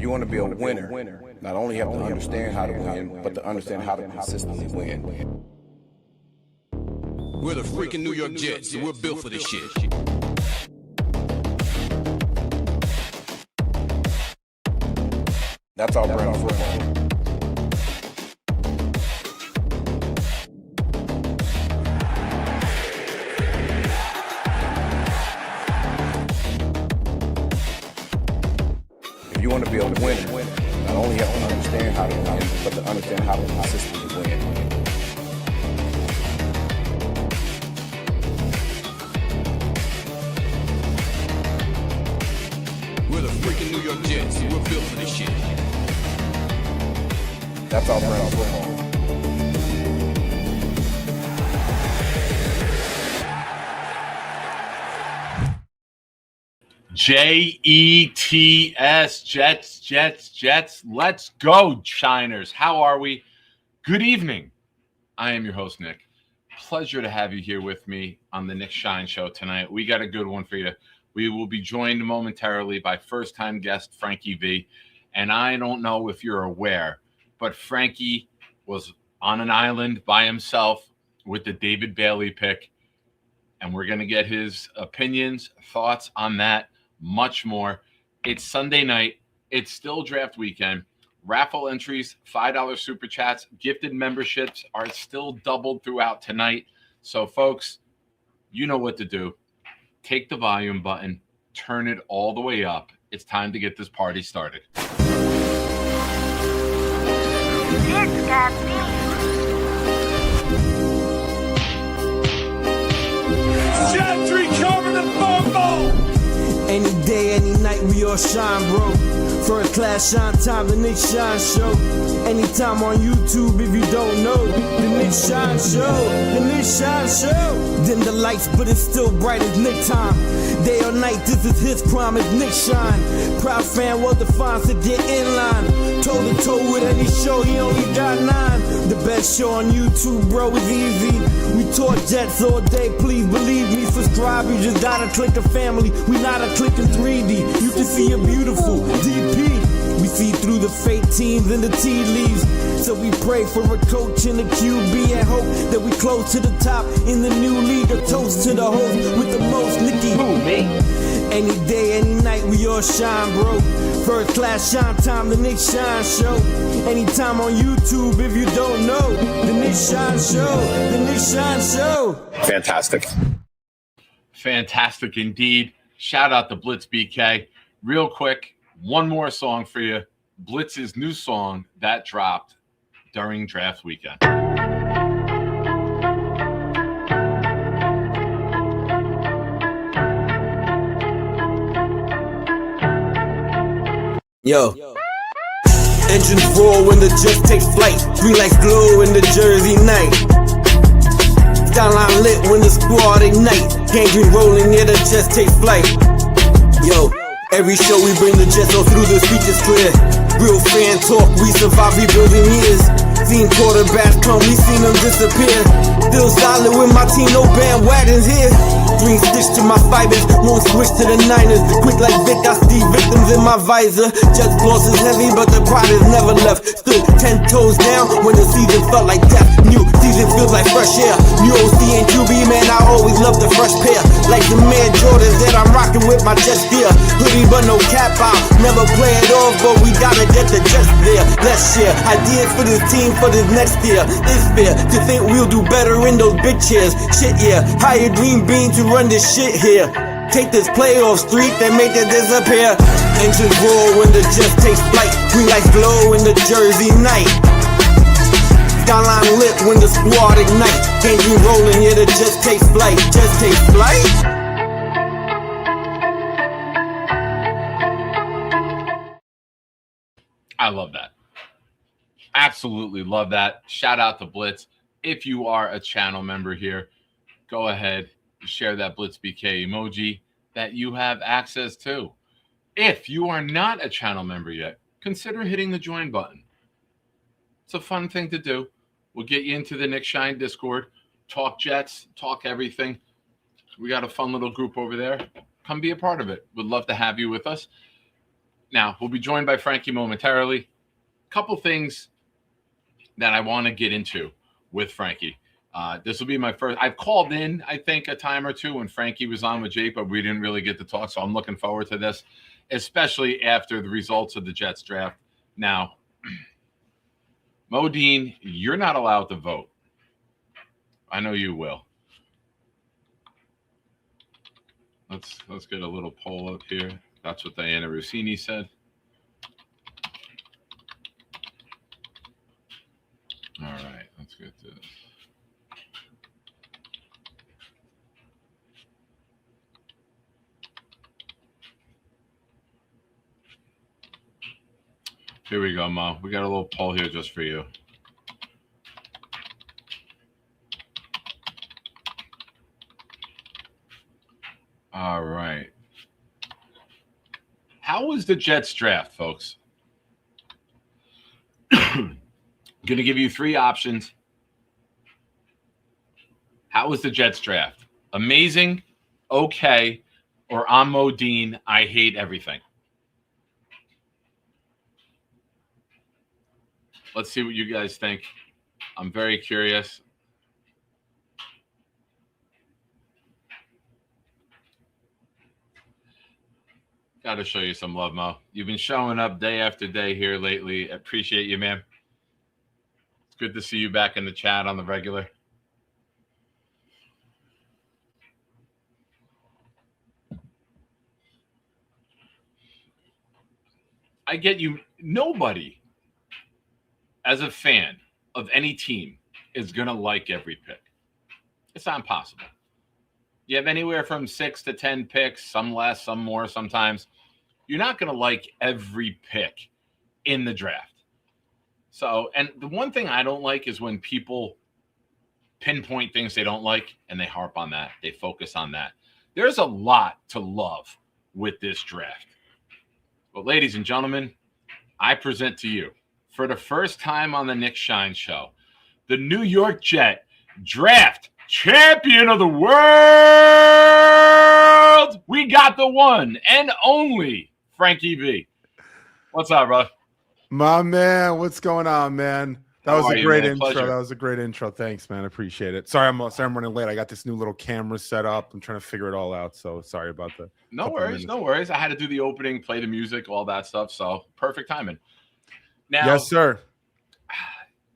you want to be a winner, not only have to understand how to win, but to understand how to consistently win. We're the freaking New York Jets, so we're built for this shit. That's our brand of football. If you want to be a winner, not only have to understand how to win, but to understand how to consistently win. We're the freaking New York Jets, so we're built for this shit. That's our brand of football. Jets, Jets. Let's go, Shiners. How are we? Good evening. I am your host, Nick. Pleasure to have you here with me on the Nick Shine Show tonight. We got a good one for you. We will be joined momentarily by first-time guest Frankie V. And I don't know if you're aware, but Frankie was on an island by himself with the David Bailey pick. And we're going to get his opinions, thoughts on that, much more. It's Sunday night. It's still draft weekend. Raffle entries, $5 super chats, gifted memberships are still doubled throughout tonight. So, folks, you know what to do. Take the volume button, turn it all the way up. It's time to get this party started. It's got me. Gentry covered in football! Any day, any night, we all shine, bro. First class shine time, the Nick Shine Show. Anytime on YouTube, if you don't know, the Nick Shine Show, the Nick Shine Show. Dim the lights, but it's still bright as Nick time. Day or night, this is his prime, it's Nick Shine. Proud fan, well defined, to get in line. Toe to toe with any show, he only got 9. The best show on YouTube, bro, is easy. We talk Jets all day, please believe me. Subscribe, you just gotta click a family. We not a click in 3D. You can see a beautiful DP. We see through the fake teams and the tea leaves. So we pray for a coach and a QB and hope that we close to the top in the new league. A toast to the host with the most, Nicky. Who, me? Any day, any night, we all shine, bro. First class shine time, the Nick Shine Show. Anytime on YouTube, if you don't know, the Nick Shine Show, the Nick Shine Show. Fantastic. Fantastic indeed. Shout out to Blitz BK. Real quick, one more song for you. Blitz's new song that dropped during draft weekend. Yo. Engines roar when the Jets take flight. Green lights glow in the Jersey night. Skyline lit when the squad ignite. Gangrene rolling, yeah, the Jets take flight. Yo, every show we bring the Jets all through the speeches clear. Real fan talk, we survive rebuilding years. Seen quarterbacks come, we seen them disappear. Still solid with my team, no bandwagons here. Green stitch to my fibers, won't switch to the Niners. Quick like Vic, I see victims in my visor. Jets loss is heavy, but the pride is never left. Stood 10 toes down when the season felt like death. New season feels like fresh air. New OC and QB, man, I always love the fresh pair. Like the man Jordans that I'm rocking with my Jets gear. Hoodie but no cap out, never play it off, but we gotta get the Jets there. Let's share ideas for this team for this next year. It's fair to think we'll do better in those big chairs. Shit, yeah, hire Green Bean to run this shit here. Take this playoff streak and make it disappear. Engines roar when the Jets take flight. Green lights glow in the Jersey night. Skyline lit when the squad ignite. Can't be rolling, yeah, the Jets take flight. Jets take flight. I love that. Absolutely love that. Shout out to Blitz. If you are a channel member here, go ahead, share that Blitz BK emoji that you have access to. If you are not a channel member yet, consider hitting the join button. It's a fun thing to do. We'll get you into the Nick Shine Discord, talk Jets, talk everything. We got a fun little group over there. Come be a part of it. We'd love to have you with us. Now, we'll be joined by Frankie momentarily. A couple things that I want to get into with Frankie. This will be my first. I've called in, I think, a time or two when Frankie was on with Jake, but we didn't really get to talk. So I'm looking forward to this, especially after the results of the Jets draft. Now, Modine, you're not allowed to vote. I know you will. Let's get a little poll up here. That's what Diana Rossini said. All right, let's get this. Here we go, Mo. We got a little poll here just for you. All right. How was the Jets draft, folks? Going to give you three options. How was the Jets draft? Amazing, okay, or I'm Modine, I hate everything. Let's see what you guys think. I'm very curious. Got to show you some love, Mo. You've been showing up day after day here lately. Appreciate you, man. It's good to see you back in the chat on the regular. I get you. Nobody, as a fan of any team, is going to like every pick. It's not impossible. You have anywhere from 6 to 10 picks, some less, some more sometimes. You're not going to like every pick in the draft. So, and the one thing I don't like is when people pinpoint things they don't like and they harp on that. They focus on that. There's a lot to love with this draft. But ladies and gentlemen, I present to you, for the first time on the Nick Shine Show, the New York Jet draft champion of the world. We got the one and only Frankie V. What's up, bro? My man, what's going on, man? That was a great intro. Pleasure. That was a great intro. Thanks, man. I appreciate it. Sorry, I'm running late. I got this new little camera set up. I'm trying to figure it all out. So sorry about that. No worries. No worries. I had to do the opening, play the music, all that stuff. So perfect timing. Now, yes, sir.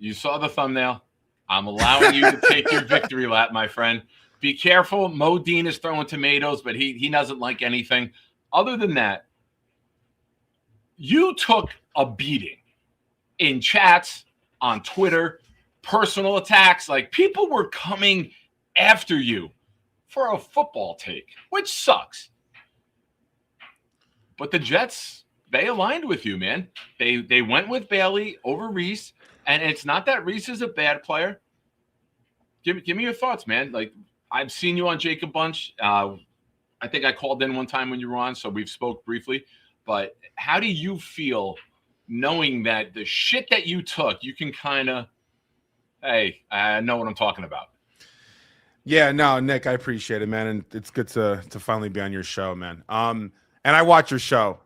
You saw the thumbnail. I'm allowing you to take your victory lap, my friend. Be careful. Modine is throwing tomatoes, but he doesn't like anything. Other than that, you took a beating in chats, on Twitter, personal attacks. Like, people were coming after you for a football take, which sucks. But the Jets, they aligned with you, man. They went with Bailey over Reese, and it's not that Reese is a bad player. Give me your thoughts, man. Like, I've seen you on Jacob Bunch. I think I called in one time when you were on, so we've spoke briefly. But how do you feel knowing that the shit that you took, you can kind of, hey, I know what I'm talking about? Yeah, no, Nick, I appreciate it, man, and it's good to finally be on your show, man. And I watch your show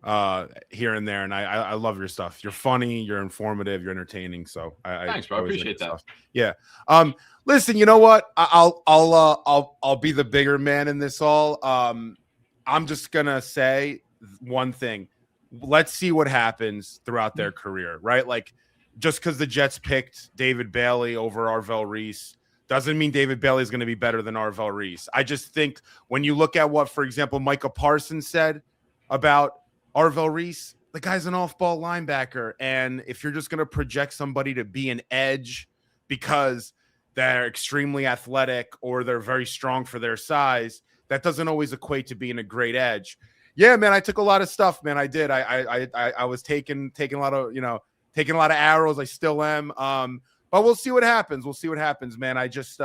here and there, and I love your stuff. You're funny, you're informative, you're entertaining. So thanks, bro. I appreciate that. Stuff. Yeah. Listen, you know what? I'll be the bigger man in this all. I'm just gonna say one thing. Let's see what happens throughout their career, right? Like, just because the Jets picked David Bailey over Arvell Reese doesn't mean David Bailey is going to be better than Arvell Reese. I just think when you look at what, for example, Micah Parsons said about Arvell Reese, the guy's an off-ball linebacker. And if you're just going to project somebody to be an edge because they're extremely athletic or they're very strong for their size, that doesn't always equate to being a great edge. Yeah, man, I took a lot of stuff, man. I did. I was taking a lot of, taking a lot of arrows. I still am. But we'll see what happens. We'll see what happens, man. I just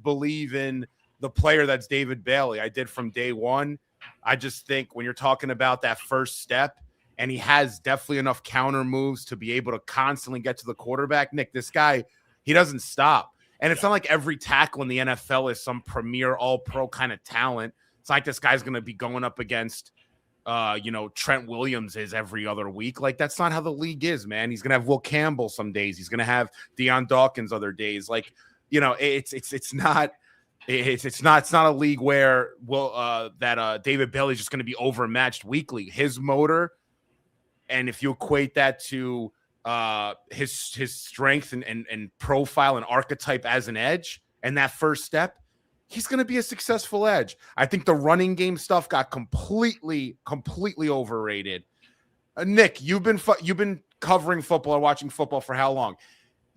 believe in the player that's David Bailey. I did from day one. I just think when you're talking about that first step, and he has definitely enough counter moves to be able to constantly get to the quarterback. Nick, this guy, he doesn't stop. And it's not like every tackle in the NFL is some premier all-pro kind of talent. It's like this guy's going to be going up against Trent Williams is every other week. Like, that's not how the league is, man. He's gonna have Will Campbell some days. He's gonna have Deion Dawkins other days. Like, it's not a league where David Bailey's just gonna be overmatched weekly. His motor, and if you equate that to his strength and profile and archetype as an edge, and that first step, he's going to be a successful edge. I think the running game stuff got completely overrated. Nick, you've been covering football or watching football for how long?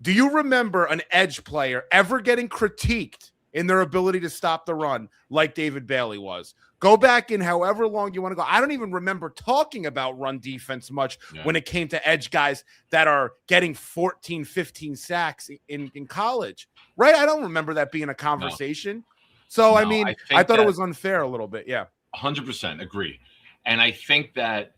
Do you remember an edge player ever getting critiqued in their ability to stop the run like David Bailey was? Go back in however long you want to go. I don't even remember talking about run defense much when it came to edge guys that are getting 14, 15 sacks in college, right? I don't remember that being a conversation. No. So, I thought it was unfair a little bit. Yeah. 100% agree. And I think that,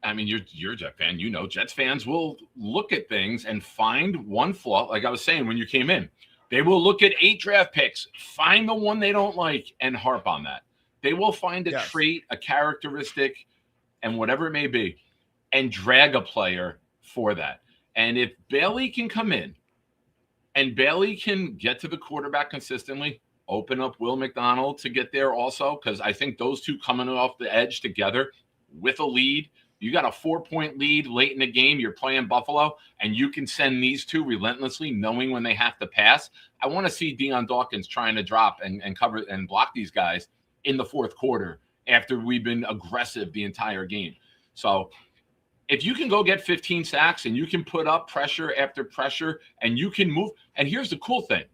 you're a Jet fan, Jets fans will look at things and find one flaw. Like I was saying, when you came in, they will look at 8 draft picks, find the one they don't like, and harp on that. They will find a trait, a characteristic, and whatever it may be, and drag a player for that. And if Bailey can come in and Bailey can get to the quarterback consistently, open up Will McDonald to get there also, because I think those two coming off the edge together with a lead, you got a 4-point lead late in the game, you're playing Buffalo, and you can send these two relentlessly, knowing when they have to pass. I want to see Deion Dawkins trying to drop and cover and block these guys in the fourth quarter after we've been aggressive the entire game. So if you can go get 15 sacks and you can put up pressure after pressure and you can move, and here's the cool thing,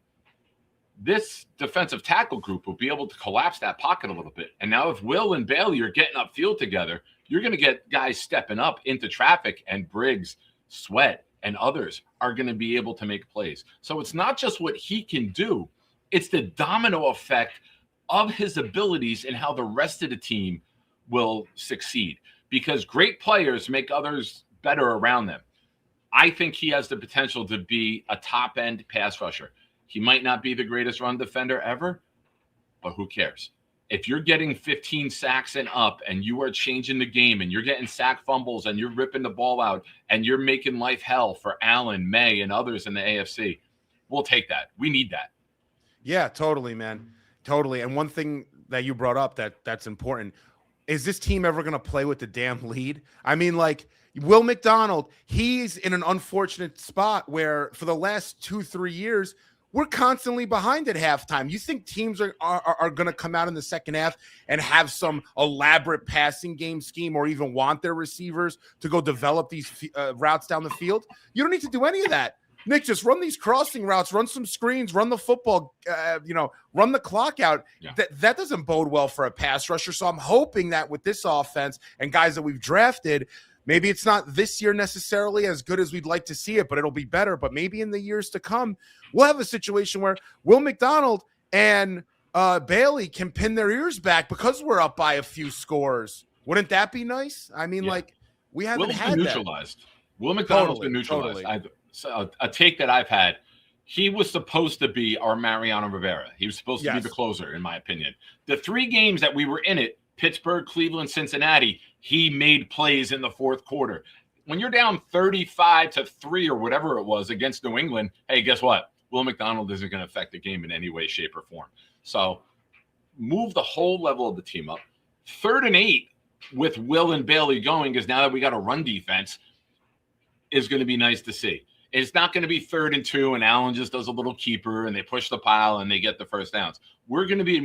this defensive tackle group will be able to collapse that pocket a little bit. And now if Will and Bailey are getting upfield together, you're going to get guys stepping up into traffic, and Briggs, Sweat, and others are going to be able to make plays. So it's not just what he can do, it's the domino effect of his abilities and how the rest of the team will succeed, because great players make others better around them. I think he has the potential to be a top-end pass rusher. He might not be the greatest run defender ever, but who cares? If you're getting 15 sacks and up and you are changing the game and you're getting sack fumbles and you're ripping the ball out and you're making life hell for Allen, May, and others in the AFC, we'll take that. We need that. Yeah, totally, man. Totally. And one thing that you brought up that's important, is this team ever going to play with the damn lead? Will McDonald, he's in an unfortunate spot where for the last 2-3 years, we're constantly behind at halftime. You think teams are going to come out in the second half and have some elaborate passing game scheme, or even want their receivers to go develop these routes down the field? You don't need to do any of that. Nick, just run these crossing routes, run some screens, run the football, run the clock out. Yeah. That doesn't bode well for a pass rusher. So I'm hoping that with this offense and guys that we've drafted, maybe it's not this year necessarily as good as we'd like to see it, but it'll be better. But maybe in the years to come, we'll have a situation where Will McDonald and Bailey can pin their ears back because we're up by a few scores. Wouldn't that be nice? We haven't had neutralized. Will McDonald's been neutralized. Totally. So a take that I've had, he was supposed to be our Mariano Rivera. He was supposed to be the closer, in my opinion. The 3 games that we were in it, Pittsburgh, Cleveland, Cincinnati, he made plays in the fourth quarter. When you're down 35-3 or whatever it was against New England, hey, guess what? Will McDonald isn't going to affect the game in any way, shape, or form. So move the whole level of the team up. 3rd and 8 with Will and Bailey going, because now that we got a run defense, is going to be nice to see. It's not going to be 3rd and 2 and Allen just does a little keeper and they push the pile and they get the first downs. We're going to be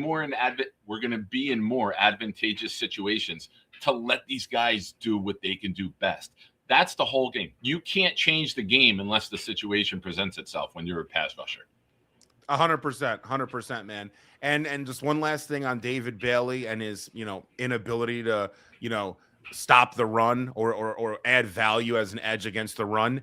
in more advantageous situations to let these guys do what they can do best. That's the whole game. You can't change the game unless the situation presents itself when you're a pass rusher. 100%, man. And just one last thing on David Bailey and his, inability to, stop the run or add value as an edge against the run.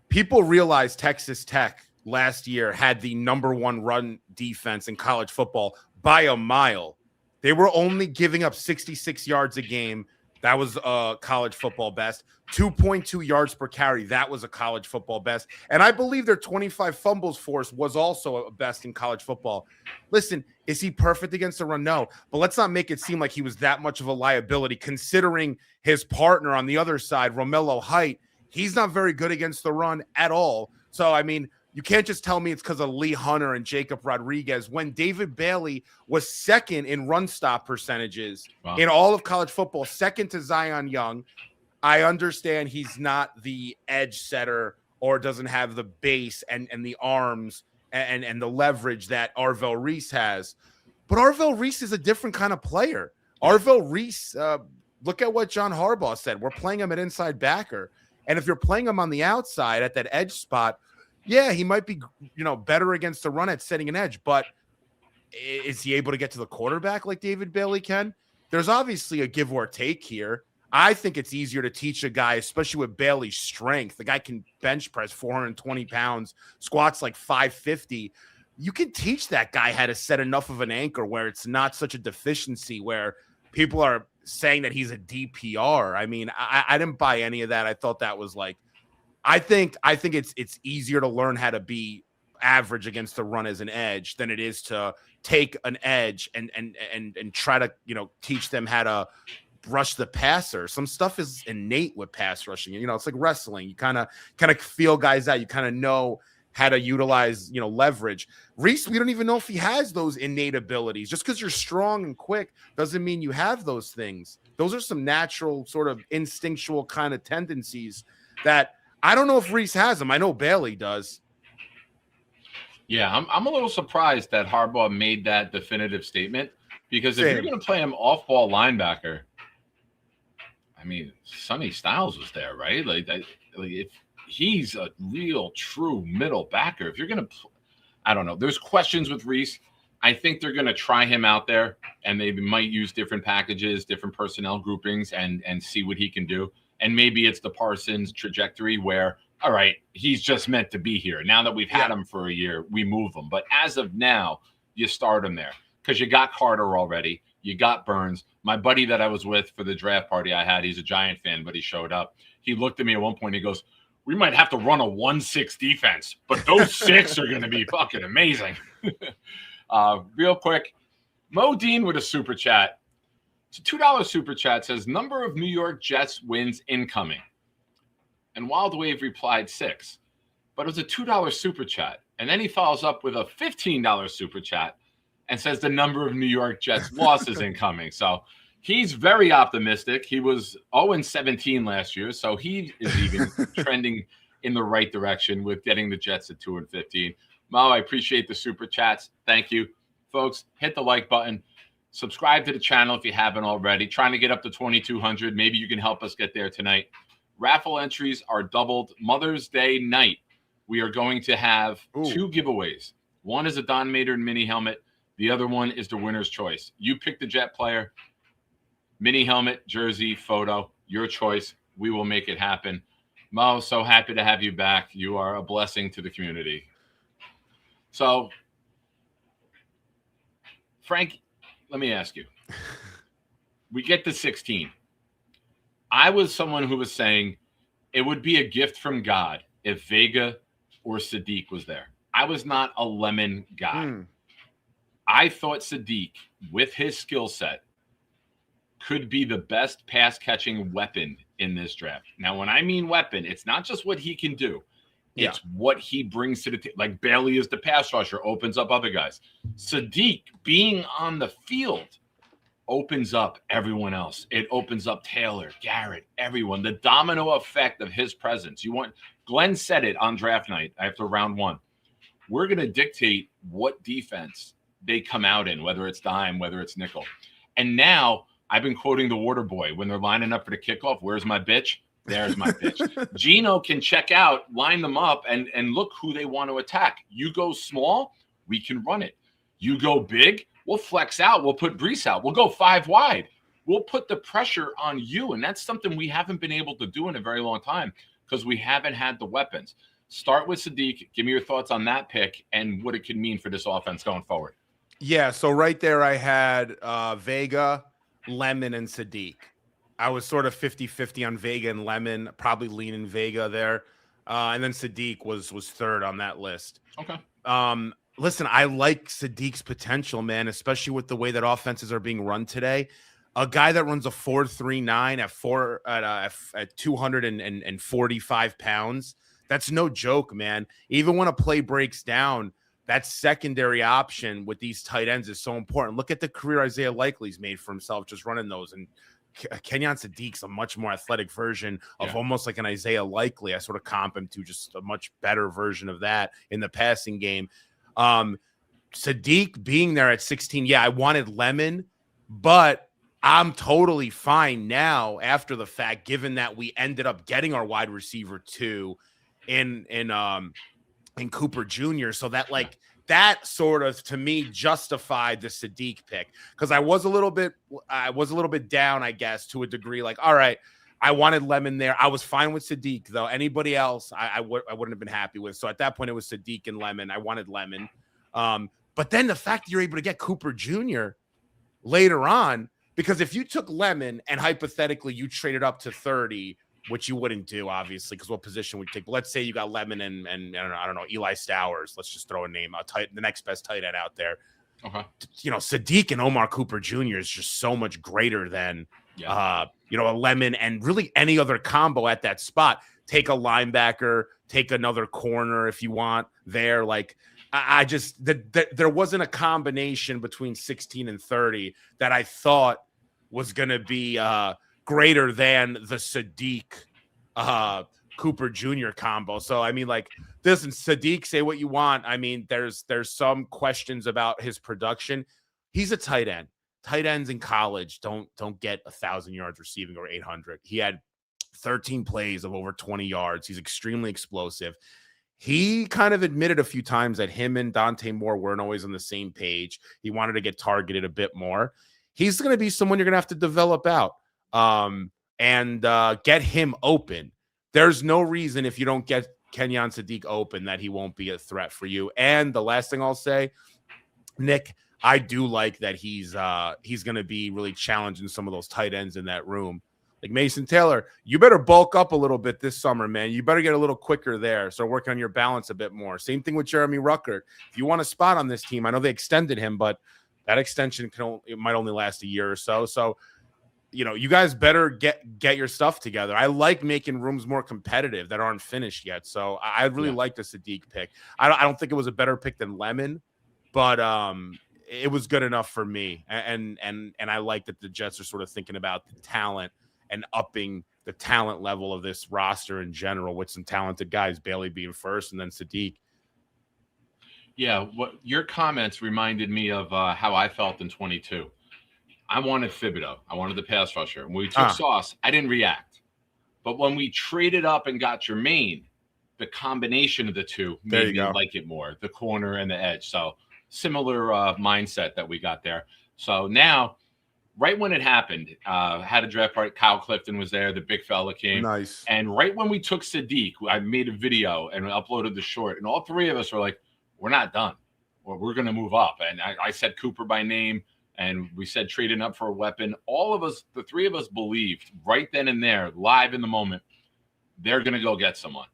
People realize Texas Tech last year had the #1 run defense in college football by a mile. They were only giving up 66 yards a game That was a college football best. 2.2 yards per carry. That was a college football best. And I believe their 25 fumbles force was also a best in college football. Listen, is he perfect against the run? No. But let's not make it seem like he was that much of a liability, considering his partner on the other side, Romello Height. He's not very good against the run at all. So, I mean, you can't just tell me it's because of Lee Hunter and Jacob Rodriguez when David Bailey was second in run stop percentages in all of college football, second to Zion Young. I understand he's not the edge setter or doesn't have the base and the arms and the leverage that Arvell Reese has. But Arvell Reese is a different kind of player. Arvell Reese, look at what John Harbaugh said. We're playing him at inside backer. And if you're playing him on the outside at that edge spot, yeah, he might be, better against the run at setting an edge, but is he able to get to the quarterback like David Bailey can? There's obviously a give or take here. I think it's easier to teach a guy, especially with Bailey's strength. The guy can bench press 420 pounds, squats like 550. You can teach that guy how to set enough of an anchor where it's not such a deficiency where people are saying that he's a DPR. I mean, I didn't buy any of that. I thought that was like, I think it's easier to learn how to be average against the run as an edge than it is to take an edge and try to, teach them how to rush the passer. Some stuff is innate with pass rushing. It's like wrestling. You kind of feel guys out. You kind of know how to utilize, leverage. Reese, we don't even know if he has those innate abilities. Just because you're strong and quick doesn't mean you have those things. Those are some natural sort of instinctual kind of tendencies that I don't know if Reese has them. I know Bailey does. Yeah, I'm a little surprised that Harbaugh made that definitive statement because if you're going to play him off-ball linebacker, I mean, Sonny Styles was there, right? Like if he's a real, true middle backer, if you're going to, I don't know. There's questions with Reese. I think they're going to try him out there, and they might use different packages, different personnel groupings, and see what he can do. And maybe it's the Parsons trajectory where, all right, he's just meant to be here. Now that we've had him for a year, we move him. But as of now, you start him there because you got Carter already. You got Burns. My buddy that I was with for the draft party I had, he's a Giant fan, but he showed up. He looked at me at one point. He goes, we might have to run a 1-6 defense, but those 6 are going to be fucking amazing. Real quick, Mo Dean with a super chat. It's a $2 super chat, says number of New York Jets wins incoming. And Wild Wave replied 6. But it was a $2 super chat. And then he follows up with a $15 super chat and says the number of New York Jets losses incoming. So he's very optimistic. He was 0-17 last year, so he is even trending in the right direction with getting the Jets at 2-15. Mo, I appreciate the super chats. Thank you. Folks, hit the like button. Subscribe to the channel if you haven't already. Trying to get up to 2,200. Maybe you can help us get there tonight. Raffle entries are doubled. Mother's Day night, we are going to have 2 giveaways. One is a Don Maynard mini helmet. The other one is the winner's choice. You pick the Jet player. Mini helmet, jersey, photo, your choice. We will make it happen. Mo, so happy to have you back. You are a blessing to the community. So, Frank, let me ask you. We get to 16. I was someone who was saying it would be a gift from God if Vega or Sadiq was there. I was not a Lemon guy. I thought Sadiq, with his skill set, could be the best pass-catching weapon in this draft. Now, when I mean weapon, it's not just what he can do. It's what he brings to the team. Like Bailey is the pass rusher, opens up other guys. Sadiq being on the field opens up everyone else. It opens up Taylor, Garrett, everyone. The domino effect of his presence. Glenn said it on draft night after round 1. We're going to dictate what defense they come out in, whether it's dime, whether it's nickel. And now I've been quoting the Water Boy when they're lining up for the kickoff. Where's my bitch? There's my bitch. Gino can check out, line them up, and look who they want to attack. You go small, we can run it. You go big, we'll flex out. We'll put Brees out. We'll go 5 wide. We'll put the pressure on you, and that's something we haven't been able to do in a very long time because we haven't had the weapons. Start with Sadiq. Give me your thoughts on that pick and what it could mean for this offense going forward. Yeah, so right there I had Vega, Lemon, and Sadiq. I was sort of 50-50 on Vega and Lemon, probably leaning Vega there. And then Sadiq was third on that list. Okay. Listen, I like Sadiq's potential, man, especially with the way that offenses are being run today. A guy that runs a 4.39 at 245 pounds, that's no joke, man. Even when a play breaks down, that secondary option with these tight ends is so important. Look at the career Isaiah Likely's made for himself just running those. And Kenyon Sadiq's a much more athletic version of almost like an Isaiah Likely. I sort of comp him to just a much better version of that in the passing game. Sadiq being there at 16, yeah, I wanted Lemon, but I'm totally fine now after the fact, given that we ended up getting our wide receiver 2 in Cooper Jr. So that that sort of to me justified the Sadiq pick, because I was a little bit down, I guess, to a degree. Like, all right, I wanted Lemon there. I was fine with Sadiq though. Anybody else, I wouldn't have been happy with. So at that point, it was Sadiq and Lemon. I wanted Lemon. But then the fact that you're able to get Cooper Jr. later on, because if you took Lemon and hypothetically you traded up to 30, which you wouldn't do, obviously, because what position would you take? But let's say you got Lemon and I don't know, Eli Stowers. Let's just throw a name, the next best tight end out there. Okay. Sadiq and Omar Cooper Jr. is just so much greater than, a Lemon and really any other combo at that spot. Take a linebacker, take another corner if you want there. Like, I just, there wasn't a combination between 16 and 30 that I thought was going to be greater than the Sadiq Cooper Jr. combo. So, I mean, like, listen, Sadiq, say what you want. I mean, there's some questions about his production. He's a tight end. Tight ends in college don't get 1,000 yards receiving or 800. He had 13 plays of over 20 yards. He's extremely explosive. He kind of admitted a few times that him and Dante Moore weren't always on the same page. He wanted to get targeted a bit more. He's going to be someone you're going to have to develop out and get him open. There's no reason if you don't get Kenyon Sadiq open that he won't be a threat for you. And the last thing I'll say, Nick, I do like that he's going to be really challenging some of those tight ends in that room. Like Mason Taylor, you better bulk up a little bit this summer, man. You better get a little quicker there. Start working on your balance a bit more. Same thing with Jeremy Ruckert. If you want a spot on this team, I know they extended him, but that extension it might only last a year or so. So, you guys better get your stuff together. I like making rooms more competitive that aren't finished yet. So I really like the Sadiq pick. I don't think it was a better pick than Lemon, but it was good enough for me. And I like that the Jets are sort of thinking about the talent and upping the talent level of this roster in general with some talented guys, Bailey being first and then Sadiq. Yeah, what your comments reminded me of how I felt in 22. I wanted Thibodeau. I wanted the pass rusher. When we took Sauce, I didn't react. But when we traded up and got Jermaine, the combination of the two made me like it more, the corner and the edge. So similar mindset that we got there. So now, right when it happened, had a draft party. Kyle Clifton was there. The big fella came. Nice. And right when we took Sadiq, I made a video and uploaded the short. And all three of us were like, we're not done. We're going to move up. And I said Cooper by name. And we said trading up for a weapon. All of us, the three of us believed right then and there, live in the moment, they're going to go get someone.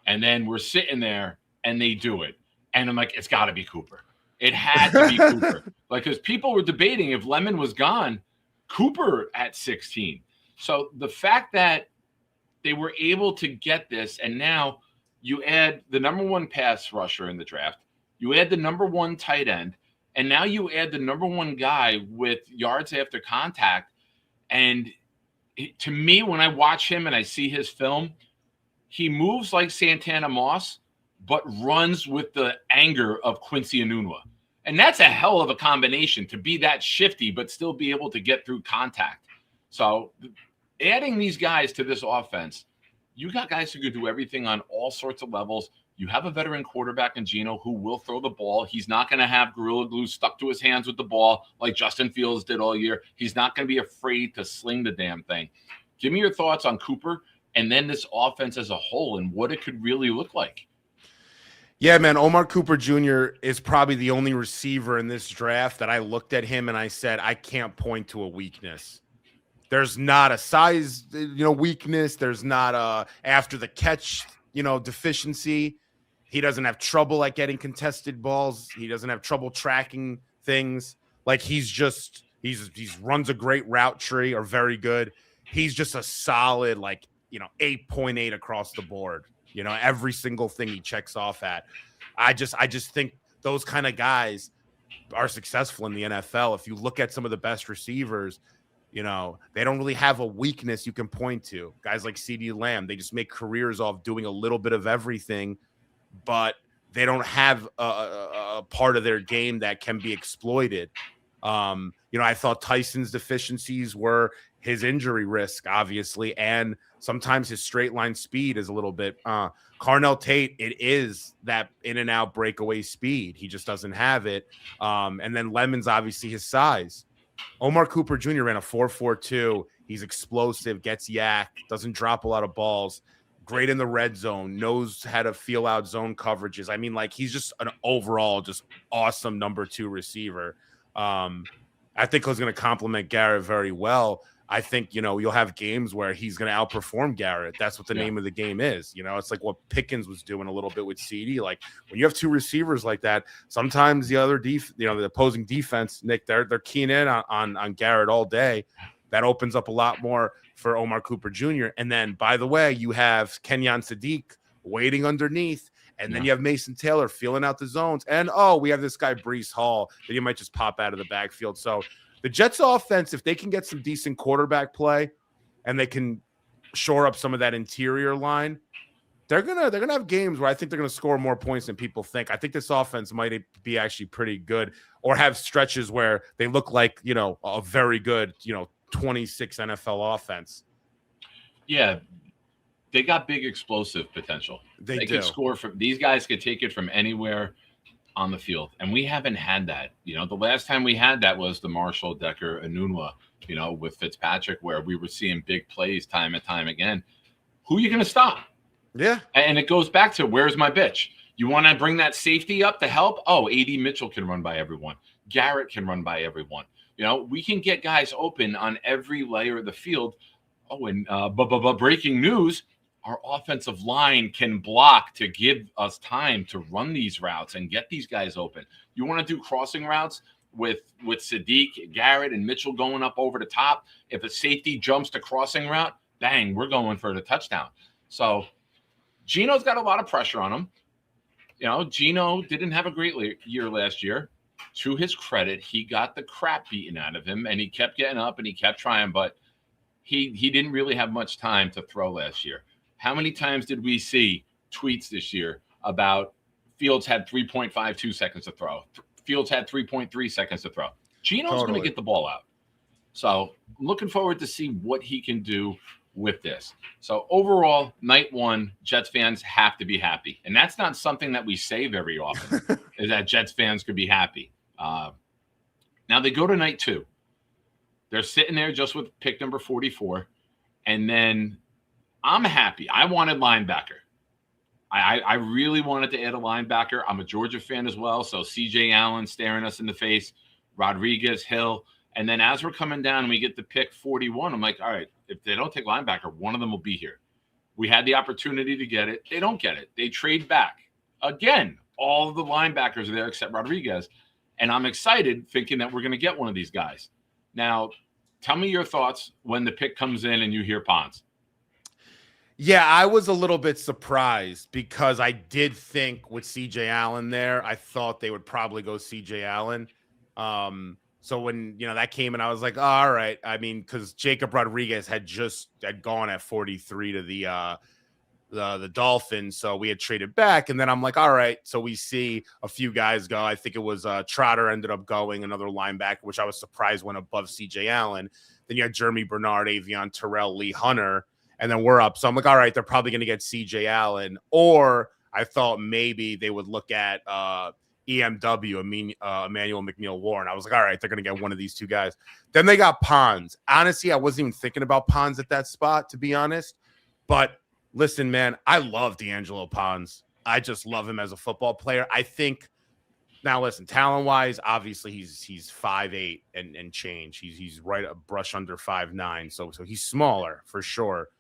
And then we're sitting there and they do it. And I'm like, it's got to be Cooper. It had to be Cooper. Like, because people were debating if Lemon was gone, Cooper at 16. So the fact that they were able to get this, and now you add the number one pass rusher in the draft, you add the number one tight end, and now you add the number one guy with yards after contact. And to me, when I watch him and I see his film, he moves like Santana Moss, but runs with the anger of Quincy Enunwa. And that's a hell of a combination to be that shifty, but still be able to get through contact. So adding these guys to this offense, you got guys who could do everything on all sorts of levels. You have a veteran quarterback in Geno who will throw the ball. He's not going to have Gorilla Glue stuck to his hands with the ball like Justin Fields did all year. He's not going to be afraid to sling the damn thing. Give me your thoughts on Cooper and then this offense as a whole and what it could really look like. Yeah, man, Omar Cooper Jr. is probably the only receiver in this draft that I looked at him and I said, I can't point to a weakness. There's not a size, weakness. There's not a after the catch, deficiency. He doesn't have trouble at getting contested balls. He doesn't have trouble tracking things. Like he's runs a great route tree or very good. He's just a solid 8.8 across the board. Every single thing he checks off at. I just think those kind of guys are successful in the NFL. If you look at some of the best receivers, they don't really have a weakness you can point to. Guys like CeeDee Lamb, they just make careers off doing a little bit of everything, but they don't have a part of their game that can be exploited. I thought Tyson's deficiencies were his injury risk, obviously, and sometimes his straight line speed is a little bit. Carnell Tate, it is that in and out breakaway speed. He just doesn't have it. And then Lemon's obviously his size. Omar Cooper Jr. ran a 4.42. He's explosive, gets yak, doesn't drop a lot of balls. Great in the red zone, knows how to feel out zone coverages. I mean, he's just an overall just awesome number 2 receiver. I think he's going to complement Garrett very well. I think, you'll have games where he's going to outperform Garrett. That's what the name of the game is. It's like what Pickens was doing a little bit with CD. Like when you have 2 receivers like that, sometimes the other the opposing defense, Nick, they're keying in on Garrett all day. That opens up a lot more for Omar Cooper Jr. And then, by the way, you have Kenyon Sadiq waiting underneath. And then you have Mason Taylor feeling out the zones. And, we have this guy, Breece Hall, that you might just pop out of the backfield. So the Jets offense, if they can get some decent quarterback play and they can shore up some of that interior line, they're gonna have games where I think they're gonna score more points than people think. I think this offense might be actually pretty good, or have stretches where they look like a very good 26 NFL offense. Yeah, they got big explosive potential. They could score these guys could take it from anywhere on the field, and we haven't had that. The last time we had that was the Marshall, Decker, Enunwa, with Fitzpatrick, where we were seeing big plays time and time again. Who are you going to stop? Yeah, and it goes back to where's my bitch? You want to bring that safety up to help? A.D. Mitchell can run by everyone. Garrett can run by everyone. We can get guys open on every layer of the field. And breaking news. Our offensive line can block to give us time to run these routes and get these guys open. You want to do crossing routes with Sadiq, Garrett, and Mitchell going up over the top. If a safety jumps to crossing route, bang, we're going for the touchdown. So Geno's got a lot of pressure on him. Geno didn't have a great year last year. To his credit, he got the crap beaten out of him, and he kept getting up and he kept trying, but he didn't really have much time to throw last year. How many times did we see tweets this year about Fields had 3.52 seconds to throw? Fields had 3.3 seconds to throw. Geno's going to get the ball out. So I'm looking forward to see what he can do with this. So overall, night 1, Jets fans have to be happy. And that's not something that we say very often, is that Jets fans could be happy. Now they go to night 2. They're sitting there just with pick number 44. And then I'm happy. I wanted linebacker. I really wanted to add a linebacker. I'm a Georgia fan as well. So C.J. Allen staring us in the face, Rodriguez, Hill. And then as we're coming down and we get to pick 41, I'm like, all right, if they don't take linebacker, one of them will be here. We had the opportunity to get it. They don't get it. They trade back. Again, all of the linebackers are there except Rodriguez. And I'm excited thinking that we're going to get one of these guys. Now, tell me your thoughts when the pick comes in and you hear Pons. Yeah, I was a little bit surprised because I did think with CJ Allen there, I thought they would probably go CJ Allen. So when, that came in, I was like, oh, all right. I mean, because Jacob Rodriguez had gone at 43 to the Dolphins. So we had traded back. And then I'm like, all right. So we see a few guys go. I think it was Trotter ended up going, another linebacker, which I was surprised went above CJ Allen. Then you had Jeremy Bernard, Avion Terrell, Lee Hunter. And then we're up. So I'm like, all right, they're probably going to get CJ Allen. Or I thought maybe they would look at EMW, Emmanuel McNeil-Warren. I was like, all right, they're going to get one of these two guys. Then they got Pons. Honestly, I wasn't even thinking about Pons at that spot, to be honest. But listen, man, I love D'Angelo Pons. I just love him as a football player. I think Now, listen, talent-wise, obviously he's 5'8" and change. He's right a brush under 5'9", so he's smaller for sure.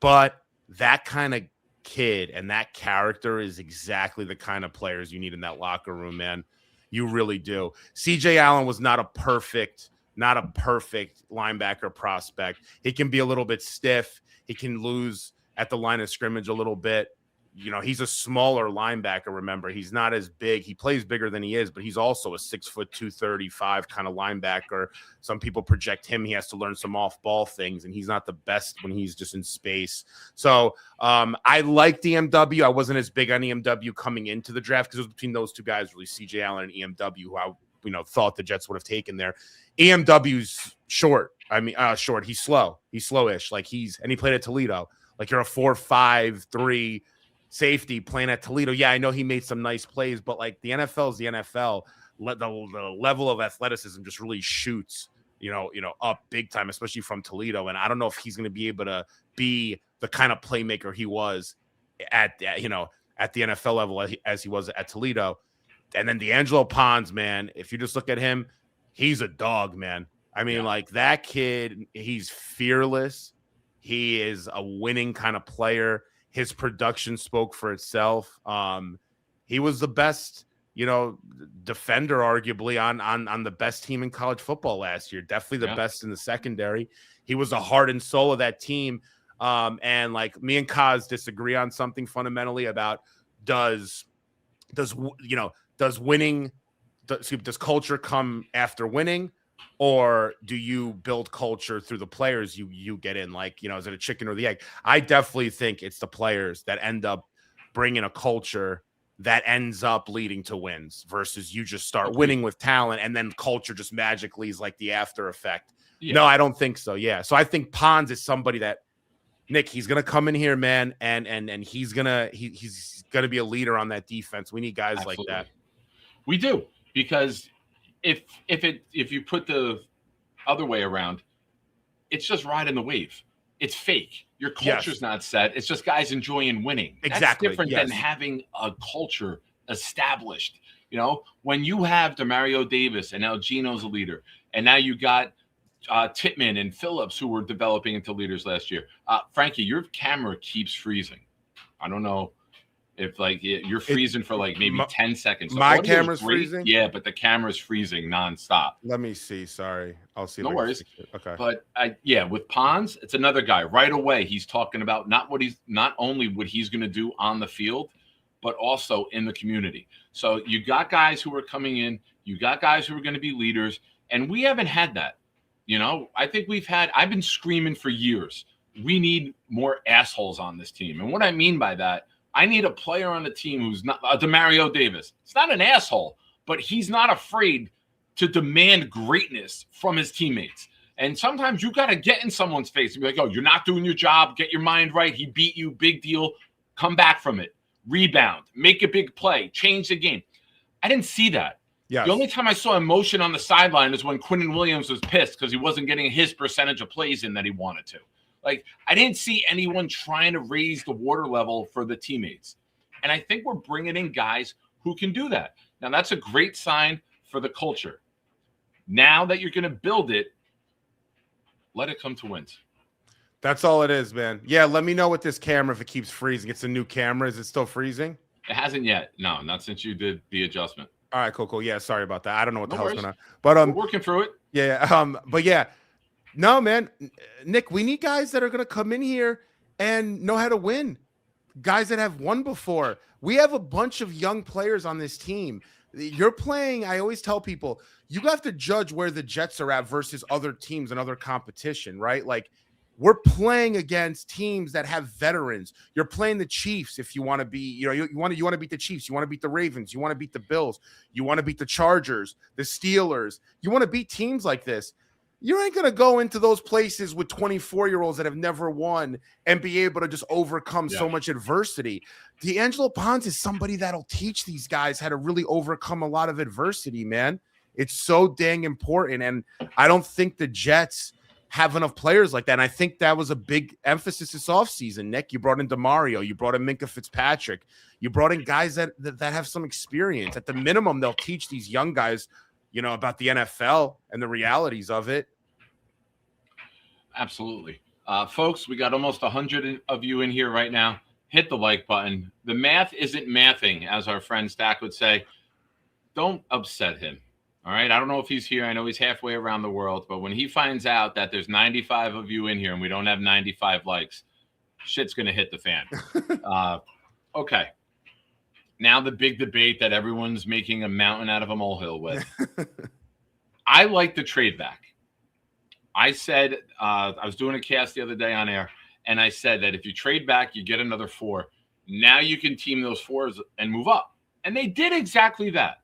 But that kind of kid and that character is exactly the kind of players you need in that locker room, man. You really do. CJ Allen was not a perfect linebacker prospect. He can be a little bit stiff. He can lose at the line of scrimmage a little bit. You know, he's a smaller linebacker. Remember, he's not as big. He plays bigger than he is, but he's also a 6 foot 235 kind of linebacker. Some people project him. He has to learn some off ball things, and he's not the best when he's just in space. So I liked EMW. I wasn't as big on EMW coming into the draft because it was between those two guys, really, CJ Allen and EMW, who I thought the Jets would have taken there. EMW's short. Short. He's slow. He's slowish. And he played at Toledo. Like, you're a 4.53 safety playing at Toledo. Yeah, I know he made some nice plays, but like, the NFL is the NFL. The level of athleticism just really shoots, up big time, especially from Toledo. And I don't know if he's going to be able to be the kind of playmaker he was at the NFL level as he was at Toledo. And then D'Angelo Pons, man, if you just look at him, he's a dog, man. I mean, like, that kid, he's fearless. He is a winning kind of player. His production spoke for itself. He was the best, defender, arguably, on the best team in college football last year. Definitely the best in the secondary. He was the heart and soul of that team. And like, me and Kaz disagree on something fundamentally about does culture come after winning, or do you build culture through the players you get in? Like, is it a chicken or the egg? I definitely think it's the players that end up bringing a culture that ends up leading to wins versus you just start winning with talent and then culture just magically is like the after effect. Yeah. No, I don't think so. Yeah. So I think Pons is somebody that, Nick, he's going to come in here, man. And he's going to be a leader on that defense. We need guys Absolutely. Like that. We do, because if you put the other way around, it's just riding the wave. It's fake. Your culture's not set. It's just guys enjoying winning. Exactly. That's different than having a culture established. When you have DeMario Davis and now Gino's a leader, and now you got Titman and Phillips who were developing into leaders last year. Frankie, your camera keeps freezing. I don't know if you're freezing for maybe 10 seconds. So my camera's freezing? Yeah, but the camera's freezing nonstop. Let me see. Sorry. I'll see. No worries. Okay. But with Pons, it's another guy. Right away, he's talking about not only what he's going to do on the field, but also in the community. So you got guys who are coming in, you got guys who are going to be leaders, and we haven't had that. I think I've been screaming for years, we need more assholes on this team. And what I mean by that, I need a player on the team who's not a DeMario Davis. It's not an asshole, but he's not afraid to demand greatness from his teammates. And sometimes you got to get in someone's face and be like, oh, you're not doing your job. Get your mind right. He beat you. Big deal. Come back from it. Rebound. Make a big play. Change the game. I didn't see that. Yes. The only time I saw emotion on the sideline is when Quinnen Williams was pissed because he wasn't getting his percentage of plays in that he wanted to. I didn't see anyone trying to raise the water level for the teammates. And I think we're bringing in guys who can do that. Now, that's a great sign for the culture. Now that you're going to build it, let it come to wins. That's all it is, man. Yeah, let me know with this camera if it keeps freezing. It's a new camera. Is it still freezing? It hasn't yet. No, not since you did the adjustment. All right, cool. Yeah, sorry about that. I don't know what the hell's going on. But we're working through it. Yeah, but yeah. No, man. Nick, we need guys that are going to come in here and know how to win. Guys that have won before. We have a bunch of young players on this team. You're playing, I always tell people, you have to judge where the Jets are at versus other teams and other competition, right? We're playing against teams that have veterans. You're playing the Chiefs if you want to be, you want to beat the Chiefs. You want to beat the Ravens. You want to beat the Bills. You want to beat the Chargers, the Steelers. You want to beat teams like this. You ain't going to go into those places with 24-year-olds that have never won and be able to just overcome so much adversity. D'Angelo Pons is somebody that'll teach these guys how to really overcome a lot of adversity, man. It's so dang important. And I don't think the Jets have enough players like that. And I think that was a big emphasis this offseason, Nick. You brought in DeMario. You brought in Minka Fitzpatrick. You brought in guys that have some experience. At the minimum, they'll teach these young guys, about the NFL and the realities of it. Absolutely. Folks, we got almost 100 of you in here right now. Hit the like button. The math isn't mathing, as our friend Stack would say. Don't upset him. All right. I don't know if he's here. I know he's halfway around the world, but when he finds out that there's 95 of you in here and we don't have 95 likes, shit's going to hit the fan. Okay. Now the big debate that everyone's making a mountain out of a molehill with. I like the trade back. I said, I was doing a cast the other day on air, and I said that if you trade back, you get another 4. Now you can team those 4s and move up. And they did exactly that.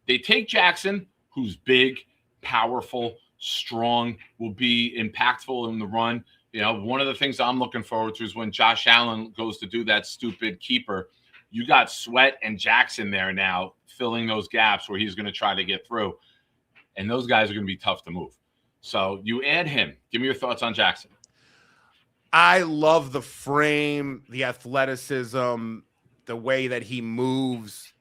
They take Jackson, who's big, powerful, strong, will be impactful in the run. One of the things I'm looking forward to is when Josh Allen goes to do that stupid keeper. You got Sweat and Jackson there now filling those gaps where he's going to try to get through. And those guys are going to be tough to move. So you add him. Give me your thoughts on Jackson. I love the frame, the athleticism, the way that he moves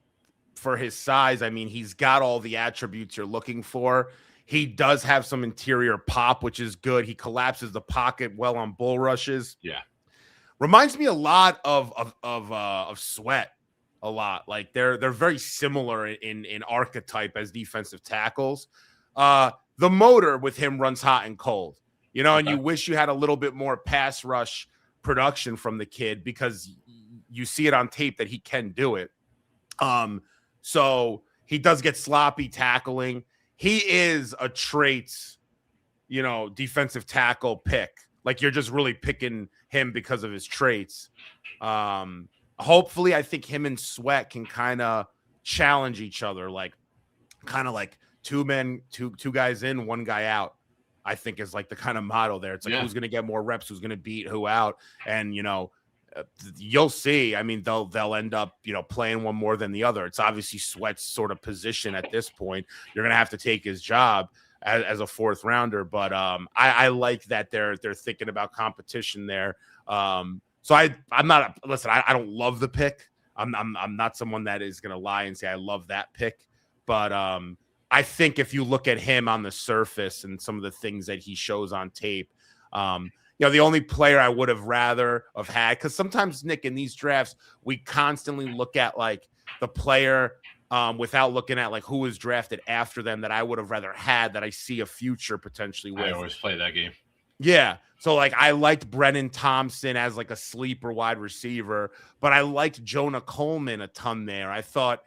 for his size. I mean, he's got all the attributes you're looking for. He does have some interior pop, which is good. He collapses the pocket well on bull rushes. Yeah. Reminds me a lot of Sweat. A lot. Like they're very similar in archetype as defensive tackles. The motor with him runs hot and cold, and you wish you had a little bit more pass rush production from the kid because you see it on tape that he can do it. So he does get sloppy tackling. He is a traits, defensive tackle pick. Like you're just really picking him because of his traits. Hopefully I think him and Sweat can kind of challenge each other. Like two guys in, one guy out, I think is like the kind of motto there. It's like, who's going to get more reps, who's going to beat who out. And, you'll see. I mean, they'll end up, playing one more than the other. It's obviously Sweat's sort of position at this point. You're going to have to take his job as a 4th rounder. But I like that they're thinking about competition there. So I'm not listen. I don't love the pick. I'm not someone that is going to lie and say I love that pick. But I think if you look at him on the surface and some of the things that he shows on tape, the only player I would have rather have had, because sometimes, Nick, in these drafts, we constantly look at like the player without looking at like who was drafted after them that I would have rather had that I see a future potentially with. I always play that game. Yeah. So like I liked Brennan Thompson as like a sleeper wide receiver, but I liked Jonah Coleman a ton there. I thought,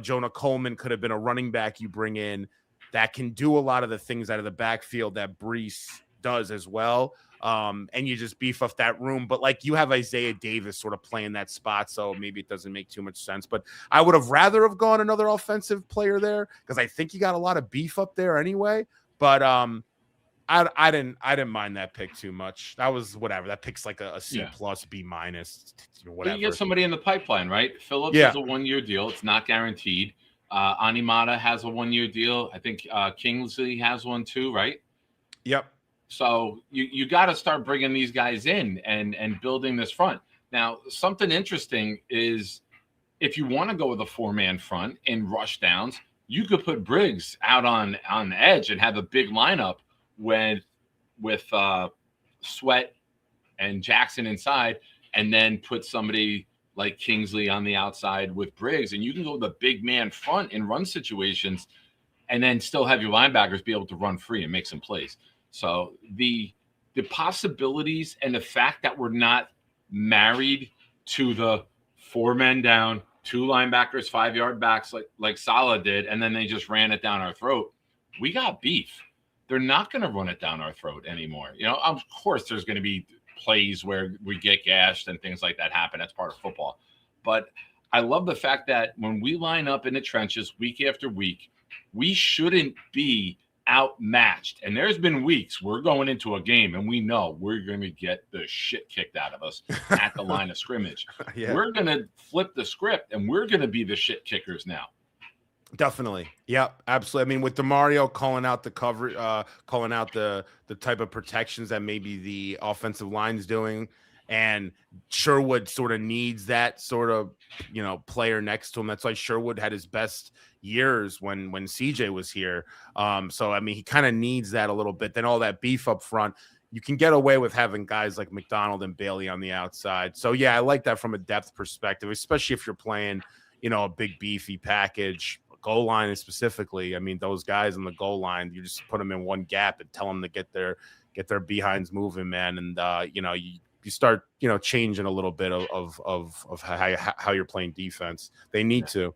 Jonah Coleman could have been a running back you bring in that can do a lot of the things out of the backfield that Brees does as well. And you just beef up that room. But like you have Isaiah Davis sort of playing that spot, so maybe it doesn't make too much sense. But I would have rather have gone another offensive player there because I think you got a lot of beef up there anyway. But I didn't mind that pick too much. That was whatever. That pick's like a C plus, B minus, whatever. You get somebody in the pipeline, right? Phillips has a 1-year deal. It's not guaranteed. Animata has a 1-year deal. I think Kingsley has one too, right? Yep. So you got to start bringing these guys in and building this front. Now, something interesting is if you want to go with a 4-man front in rush downs, you could put Briggs out on the edge and have a big lineup with Sweat and Jackson inside, and then put somebody like Kingsley on the outside with Briggs, and you can go with a big man front in run situations and then still have your linebackers be able to run free and make some plays. So the possibilities and the fact that we're not married to the 4 men down, 2 linebackers, 5-yard backs like Saleh did, and then they just ran it down our throat. We got beef. They're not going to run it down our throat anymore. Of course, there's going to be plays where we get gashed and things like that happen. That's part of football. But I love the fact that when we line up in the trenches week after week, we shouldn't be outmatched. And there's been weeks we're going into a game and we know we're going to get the shit kicked out of us at the line of scrimmage. We're going to flip the script and we're going to be the shit kickers now. Definitely. Yep, absolutely. I mean, with DeMario calling out the cover, calling out the type of protections that maybe the offensive line's doing, and Sherwood sort of needs that sort of, player next to him. That's why Sherwood had his best years when CJ was here. So I mean, he kind of needs that a little bit. Then all that beef up front. You can get away with having guys like McDonald and Bailey on the outside. So yeah, I like that from a depth perspective, especially if you're playing, a big beefy package. Goal line specifically. I mean, those guys on the goal line, you just put them in one gap and tell them to get their behinds moving, man. And you start changing a little bit of how you're playing defense. They need to.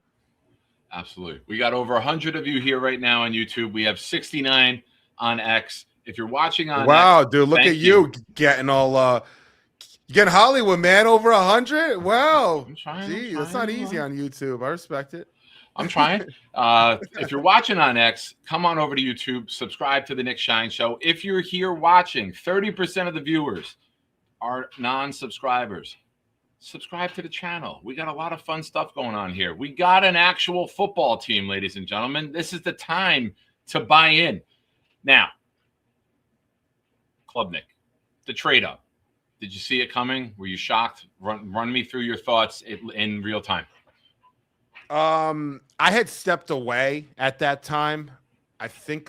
Absolutely. We got over 100 of you here right now on YouTube. We have 69 on X. If you're watching on X, dude, look at you getting all you getting Hollywood, man, over 100. Wow. I'm trying. That's not easy on YouTube. I respect it. I'm trying. If you're watching on X, come on over to YouTube, subscribe to the Nick Shine Show. If you're here watching, 30% of the viewers are non-subscribers. Subscribe to the channel. We got a lot of fun stuff going on here. We got an actual football team, ladies and gentlemen. This is the time to buy in. Now, Club Nick, the trade up. Did you see it coming? Were you shocked? Run me through your thoughts in real time. I had stepped away at that time. I think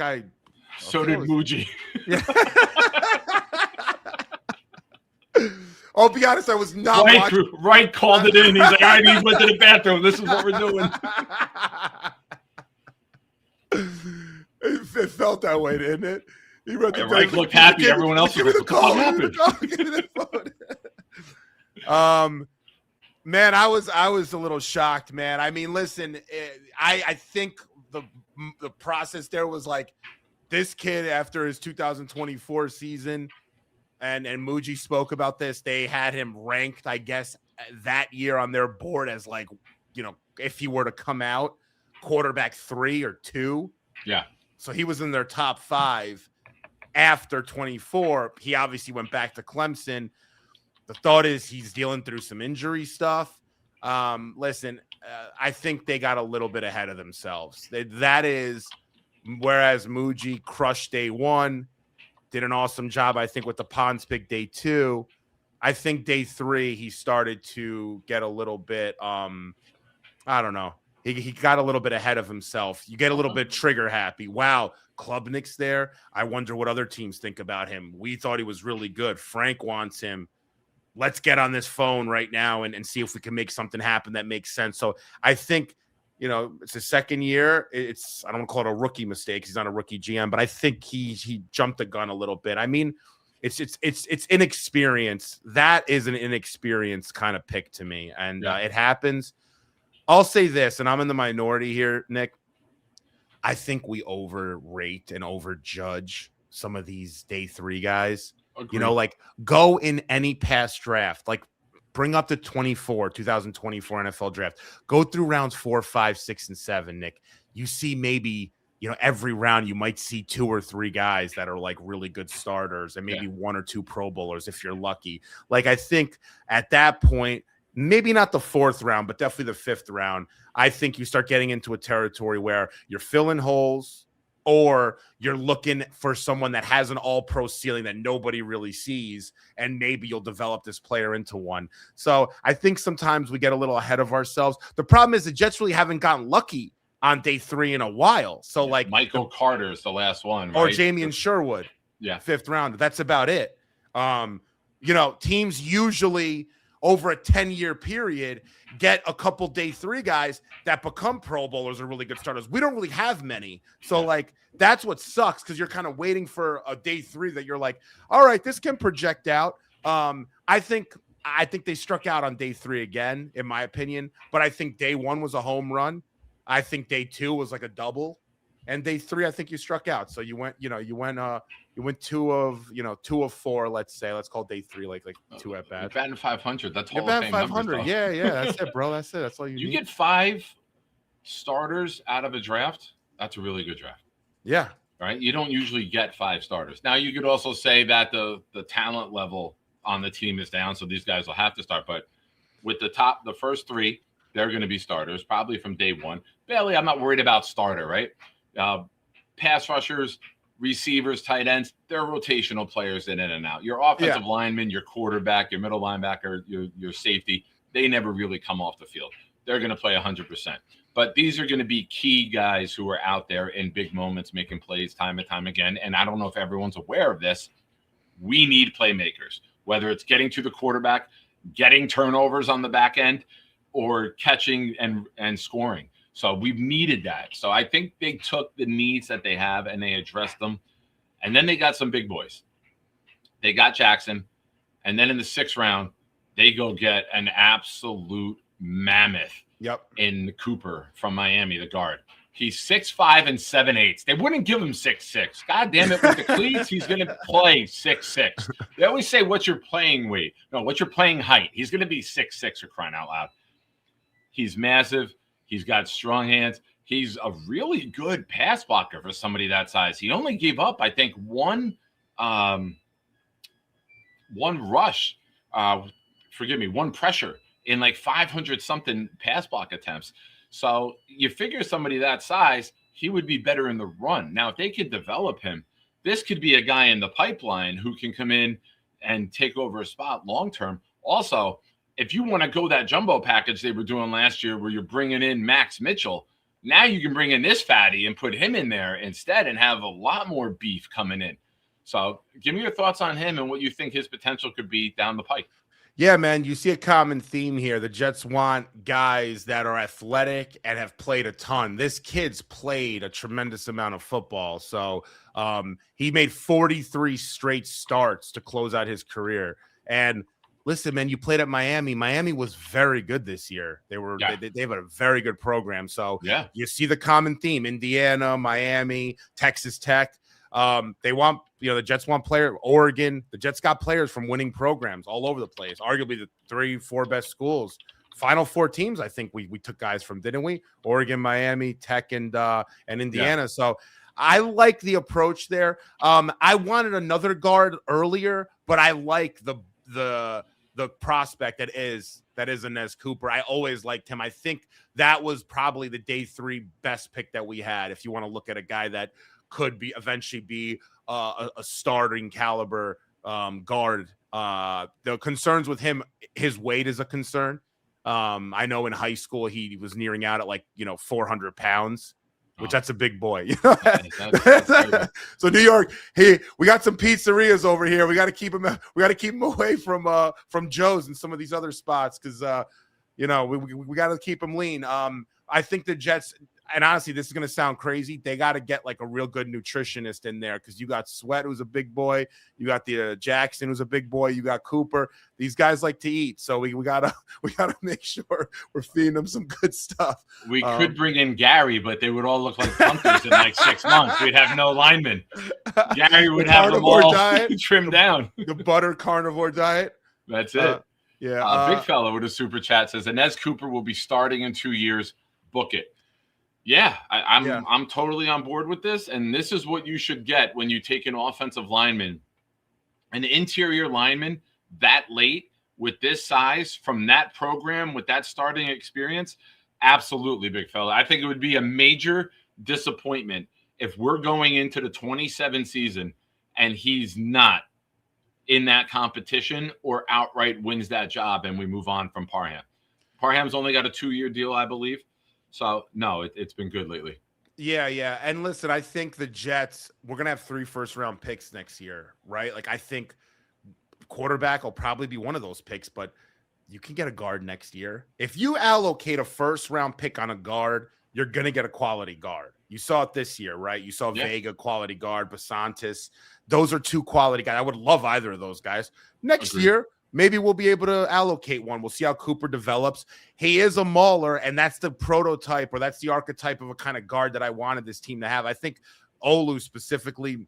So did Muji. Yeah. I'll be honest, I was not watching. Right called it in. He's like, all right, he went to the bathroom. This is what we're doing. It felt that way, didn't it? He read the Right looked happy. Everyone else was like, what happened? Man, I was a little shocked, man. I mean, listen, I think the process there was like this kid after his 2024 season, and Muji spoke about this. They had him ranked, I guess, that year on their board as like, if he were to come out, quarterback 3 or 2. Yeah. So he was in their top 5 after 24. He obviously went back to Clemson. The thought is he's dealing through some injury stuff. Listen, I think they got a little bit ahead of themselves. That is, whereas Muji crushed day 1, did an awesome job, I think, with the Ponds pick day 2. I think day 3 he started to get a little bit, I don't know. He got a little bit ahead of himself. You get a little bit trigger happy. Wow, Klubnik's there. I wonder what other teams think about him. We thought he was really good. Frank wants him. Let's get on this phone right now and see if we can make something happen that makes sense. So I think, it's his second year. I don't want to call it a rookie mistake. He's not a rookie GM, but I think he jumped the gun a little bit. I mean, it's inexperience. That is an inexperienced kind of pick to me. And it happens. I'll say this, and I'm in the minority here, Nick. I think we overrate and overjudge some of these day 3 guys. Agreed. Like go in any past draft, like bring up the 2024 NFL draft. Go through rounds 4, 5, 6, and 7, Nick. You see maybe, every round you might see 2 or 3 guys that are like really good starters and maybe 1 or 2 Pro Bowlers if you're lucky. Like I think at that point, maybe not the 4th round, but definitely the 5th round, I think you start getting into a territory where you're filling holes, or you're looking for someone that has an all-pro ceiling that nobody really sees, and maybe you'll develop this player into one. So I think sometimes we get a little ahead of ourselves. The problem is the Jets really haven't gotten lucky on day 3 in a while. So like Michael Carter is the last one, right? Or Jamie Sherwood, 5th round. That's about it. Teams usually over a 10-year period get a couple day 3 guys that become Pro Bowlers or really good starters. We don't really have many. So like that's what sucks, because you're kind of waiting for a day 3 that you're like, all right, this can project out. I think they struck out on day 3 again, in my opinion. But I think day 1 was a home run. I think day 2 was like a double. And day 3, I think you struck out. So you went 2 of 4, let's say. Let's call day 3 like 2 at bat. You're batting 500. That's all. You're batting 500. Yeah. That's it, bro. That's it. That's all you need. You get 5 starters out of a draft. That's a really good draft. Yeah. Right. You don't usually get 5 starters. Now you could also say that the talent level on the team is down, so these guys will have to start. But with the first 3, they're going to be starters probably from day 1. Bailey, I'm not worried about starter, right? Pass rushers, receivers, tight ends, they're rotational players in and out. Your offensive lineman, your quarterback, your middle linebacker, your safety, they never really come off the field. They're going to play 100%. But these are going to be key guys who are out there in big moments making plays time and time again. And I don't know if everyone's aware of this. We need playmakers, whether it's getting to the quarterback, getting turnovers on the back end, or catching and scoring. So we've needed that. So I think they took the needs that they have and they addressed them. And then they got some big boys. They got Jackson. And then in the 6th round, they go get an absolute mammoth in Cooper from Miami, the guard. He's 6'5" and 7/8. They wouldn't give him 6'6". God damn it, with the cleats, he's going to play 6'6". They always say, what's your playing weight? No, what's your playing height? He's going to be 6'6", for crying out loud. He's massive. He's got strong hands. He's a really good pass blocker for somebody that size. He only gave up, I think, one rush. One pressure in like 500-something pass block attempts. So you figure somebody that size, he would be better in the run. Now, if they could develop him, this could be a guy in the pipeline who can come in and take over a spot long-term. Also, if you want to go that jumbo package they were doing last year where you're bringing in Max Mitchell, now you can bring in this fatty and put him in there instead and have a lot more beef coming in. So give me your thoughts on him and what you think his potential could be down the pike. Yeah, man, you see a common theme here. The Jets want guys that are athletic and have played a ton. This kid's played a tremendous amount of football. So he made 43 straight starts to close out his career. And listen, man, you played at Miami. Miami was very good this year. They have a very good program. So you see the common theme: Indiana, Miami, Texas Tech. They want, the Jets want players. Oregon, the Jets got players from winning programs all over the place. Arguably the 3-4 best schools. Final 4 teams, I think we took guys from, didn't we? Oregon, Miami, Tech, and Indiana. Yeah. So I like the approach there. I wanted another guard earlier, but I like the prospect that is Inez Cooper. I always liked him. I think that was probably the day 3 best pick that we had. If you want to look at a guy that could eventually be a starting caliber guard. The concerns with him, his weight is a concern. I know in high school he was nearing out at 400 pounds, which that's a big boy. So New York, we got some pizzerias over here. We got to keep him. We got to keep him away from Joe's and some of these other spots because we got to keep him lean. I think the Jets. And honestly, this is going to sound crazy. They got to get a real good nutritionist in there because you got Sweat, who's a big boy. You got the Jackson, who's a big boy. You got Cooper. These guys like to eat, so we gotta make sure we're feeding them some good stuff. We could bring in Gary, but they would all look like pumpkins in 6 months. We'd have no linemen. Gary would have them all trimmed down. The butter carnivore diet. That's it. Big fella with a super chat says Inez Cooper will be starting in 2 years. Book it. Yeah, I'm totally on board with this, and this is what you should get when you take an offensive lineman, an interior lineman that late with this size from that program with that starting experience. Absolutely, big fella. I think it would be a major disappointment if we're going into the 27 season and he's not in that competition or outright wins that job and we move on from Parham. Parham's only got a 2-year deal, I believe. So, no, it's been good lately. Yeah. And listen, I think the Jets, we're going to have 3 first-round picks next year, right? I think quarterback will probably be one of those picks, but you can get a guard next year. If you allocate a first-round pick on a guard, you're going to get a quality guard. You saw it this year, right? You saw Vega, quality guard, Basantis. Those are 2 quality guys. I would love either of those guys. Next year, maybe we'll be able to allocate one. We'll see how Cooper develops. He is a mauler, and that's the prototype or that's the archetype of a kind of guard that I wanted this team to have. I think Olu specifically,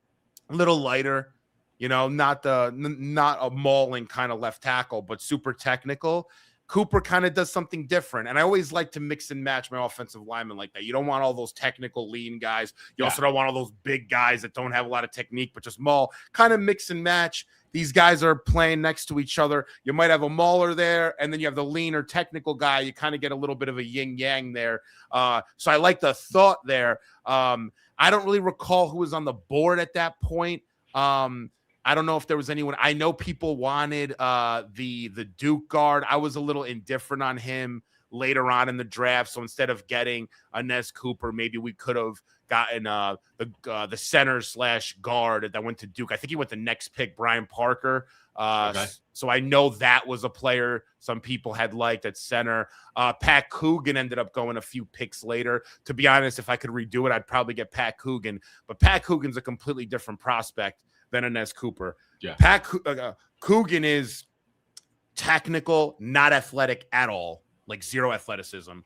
a little lighter, not a mauling kind of left tackle, but super technical. Cooper kind of does something different. And I always like to mix and match my offensive linemen like that. You don't want all those technical lean guys. You also don't want all those big guys that don't have a lot of technique, but just maul. Kind of mix and match. these guys are playing next to each other. You might have a mauler there, and then you have the leaner technical guy. You kind of get a little bit of a yin-yang there. So I like the thought there. I don't really recall who was on the board at that point. I don't know if there was anyone. I know people wanted the Duke guard. I was a little indifferent on him later on in the draft. So instead of getting a Nez Cooper, maybe we could have gotten the center / guard that went to Duke. I think he went the next pick, Brian Parker. Okay. So I know that was a player some people had liked at center. Pat Coogan ended up going a few picks later. To be honest, if I could redo it, I'd probably get Pat Coogan. But Pat Coogan's a completely different prospect than a Nez Cooper. Yeah. Pat Coogan is technical, not athletic at all, like zero athleticism.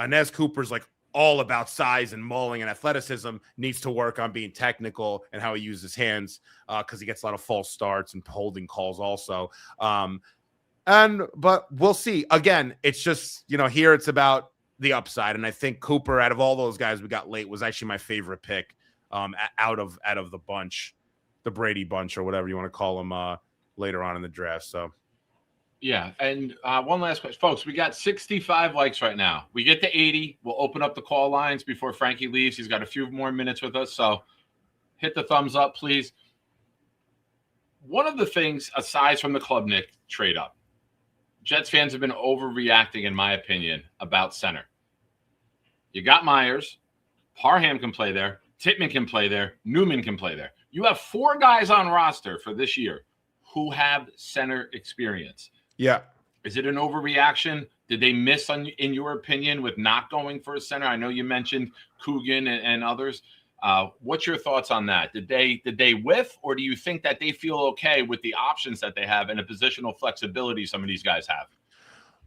Nez Cooper's like all about size and mauling and athleticism, needs to work on being technical and how he uses his hands because he gets a lot of false starts and holding calls also. But we'll see. Again, it's just, here it's about the upside. And I think Cooper, out of all those guys we got late, was actually my favorite pick out of the bunch, the Brady bunch or whatever you want to call them later on in the draft. So. Yeah, and one last question. Folks, we got 65 likes right now. We get to 80. We'll open up the call lines before Frankie leaves. He's got a few more minutes with us, so hit the thumbs up, please. One of the things, aside from the Club Nick trade up, Jets fans have been overreacting, in my opinion, about center. You got Myers. Parham can play there. Tittman can play there. Newman can play there. You have 4 guys on roster for this year who have center experience. Yeah. Is it an overreaction? Did they miss, in your opinion, with not going for a center? I know you mentioned Coogan and others. What's your thoughts on that? Did they whiff, or do you think that they feel okay with the options that they have and the positional flexibility some of these guys have?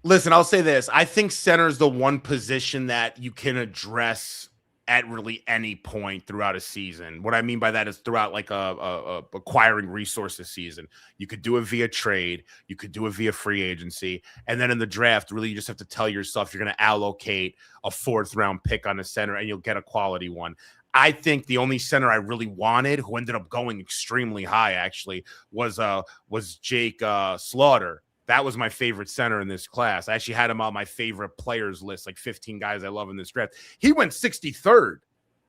Listen, I'll say this. I think center is the one position that you can address at really any point throughout a season. What I mean by that is throughout like a acquiring resources season. You could do it via trade. You could do it via free agency. And then in the draft, really, you just have to tell yourself you're going to allocate a 4th round pick on a center and you'll get a quality one. I think the only center I really wanted, who ended up going extremely high actually, was Jake Slaughter. That was my favorite center in this class. I actually had him on my favorite players list, like 15 guys I love in this draft. He went 63rd.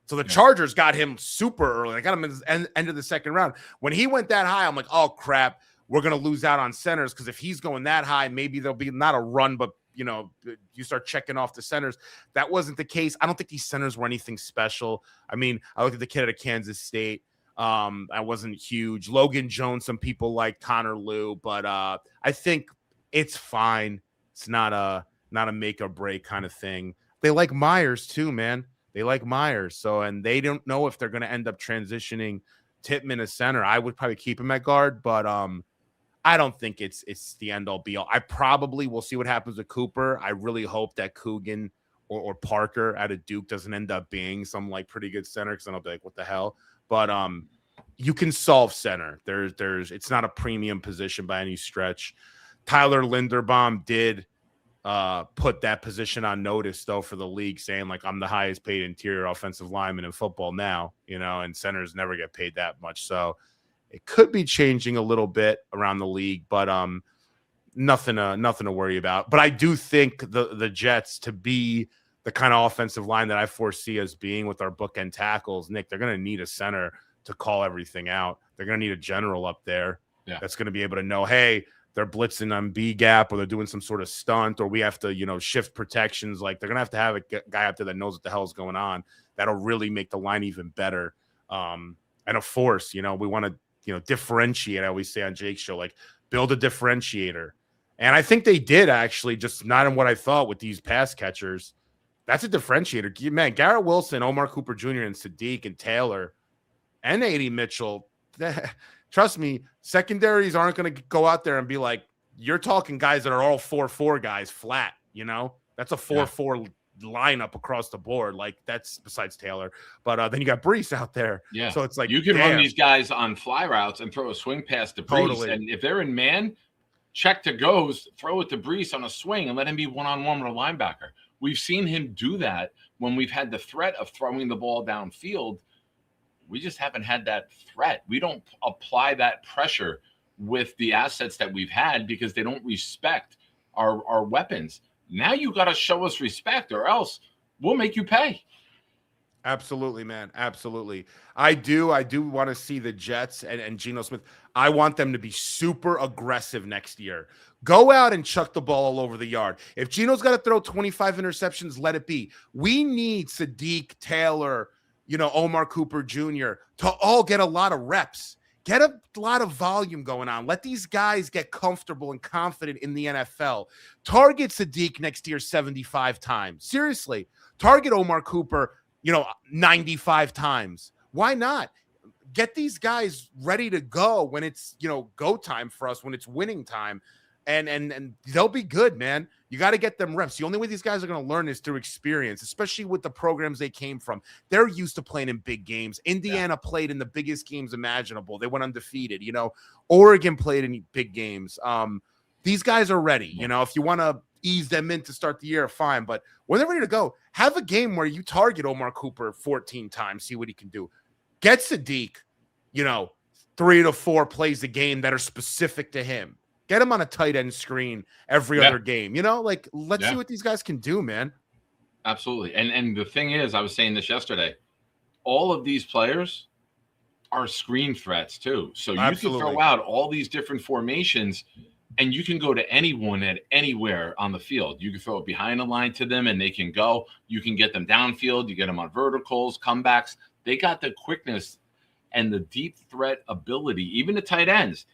So the Chargers got him super early. I got him at the end of the second round. When he went that high, I'm like, oh, crap, we're going to lose out on centers because if he's going that high, maybe there'll be not a run, but, you start checking off the centers. That wasn't the case. I don't think these centers were anything special. I mean, I looked at the kid out of Kansas State. I wasn't huge. Logan Jones, some people like Connor Liu, but I think it's fine. It's not a make or break kind of thing. They like Myers too, man. They like Myers. So, and they don't know if they're going to end up transitioning Tittman as center. I would probably keep him at guard, but I don't think it's the end all be all. I probably will see what happens with Cooper. I really hope that Coogan or Parker out of Duke doesn't end up being some like pretty good center because then I'll be like, what the hell? But you can solve center. There's it's not a premium position by any stretch. Tyler Linderbaum did put that position on notice though for the league, saying like I'm the highest paid interior offensive lineman in football now, and centers never get paid that much. So it could be changing a little bit around the league, but nothing to worry about. But I do think the Jets to be the kind of offensive line that I foresee as being with our bookend tackles, Nick, they're going to need a center to call everything out. They're going to need a general up there that's going to be able to know, hey, they're blitzing on B gap or they're doing some sort of stunt or we have to, shift protections. Like they're going to have a guy up there that knows what the hell is going on. That'll really make the line even better. And of course, we want to, differentiate. I always say on Jake's show, like build a differentiator. And I think they did actually, just not in what I thought with these pass catchers. That's a differentiator. Man, Garrett Wilson, Omar Cooper Jr., and Sadiq and Taylor and A.D. Mitchell, trust me, secondaries aren't going to go out there and be like, you're talking guys that are all 4-4 guys flat, That's a 4-4 lineup across the board. Like that's besides Taylor. But then you got Brees out there. Yeah. So it's like you can run these guys on fly routes and throw a swing pass to Brees. Totally. And if they're in man, check to goes, throw it to Brees on a swing and let him be one-on-one with a linebacker. We've seen him do that when we've had the threat of throwing the ball downfield. We just haven't had that threat. We don't apply that pressure with the assets that we've had because they don't respect our weapons. Now you got to show us respect, or else we'll make you pay. Absolutely, man. Absolutely. I do want to see the Jets and Geno Smith. I want them to be super aggressive next year. Go out and chuck the ball all over the yard. If Geno's got to throw 25 interceptions, let it be. We need Sadiq, Taylor, Omar Cooper Jr. to all get a lot of reps. Get a lot of volume going on. Let these guys get comfortable and confident in the NFL. Target Sadiq next year 75 times. Seriously. Target Omar Cooper 95 times. Why not? Get these guys ready to go when it's, go time for us, when it's winning time. And they'll be good, man. You got to get them reps. The only way these guys are going to learn is through experience, especially with the programs they came from. They're used to playing in big games. Indiana played in the biggest games imaginable. They went undefeated. Oregon played in big games. These guys are ready. If you want to ease them in to start the year, fine. But when they're ready to go, have a game where you target Omar Cooper 14 times, see what he can do. Get Sadiq, 3 to 4 plays a game that are specific to him. Get him on a tight end screen every other game. Let's see what these guys can do, man. Absolutely. And the thing is, I was saying this yesterday, all of these players are screen threats too. So you can throw out all these different formations and you can go to anyone at anywhere on the field. You can throw it behind the line to them and they can go. You can get them downfield. You get them on verticals, comebacks. They got the quickness and the deep threat ability, even the tight ends,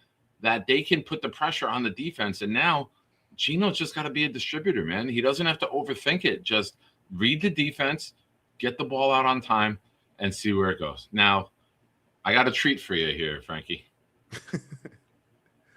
that they can put the pressure on the defense. And now Geno's just got to be a distributor, man. He doesn't have to overthink it. Just read the defense, get the ball out on time, and see where it goes. Now, I got a treat for you here, Frankie.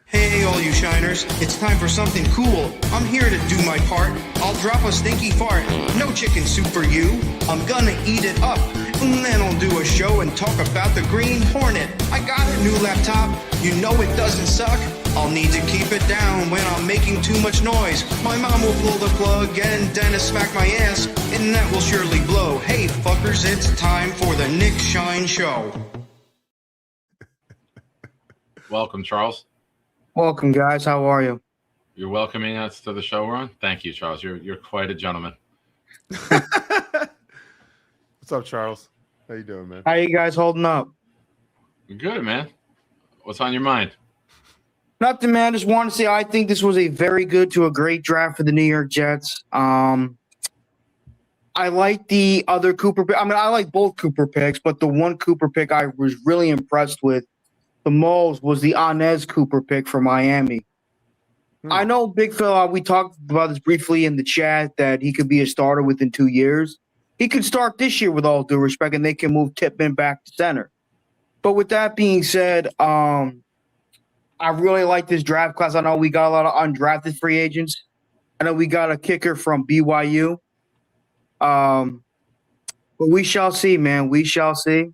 Hey, all you shiners, it's time for something cool. I'm here to do my part. I'll drop a stinky fart. No chicken soup for you. I'm gonna eat it up. And then I'll do a show and talk about the Green Hornet. I got a new laptop. You know it doesn't suck. I'll need to keep it down when I'm making too much noise. My mom will pull the plug and Dennis smack my ass, and that will surely blow. Hey, fuckers, it's time for the Nick Shine Show. Welcome, Charles. Welcome, guys. How are you? You're welcoming us to the show, Ron. Thank you, Charles. You're quite a gentleman. What's up, Charles? How you doing, man? How you guys holding up? Good, man. What's on your mind? Nothing, man. Just want to say I think this was a very good to a great draft for the New York Jets. I like the other Cooper. I mean, I like both Cooper picks, but the one Cooper pick I was really impressed with the most was the Inez Cooper pick for Miami. I know, Big Phil, we talked about this briefly in the chat that he could be a starter within 2 years. He could start this year with all due respect, and they can move Tippmann back to center. But with that being said, I really like this draft class. I know we got a lot of undrafted free agents. I know we got a kicker from BYU. But we shall see, man. We shall see.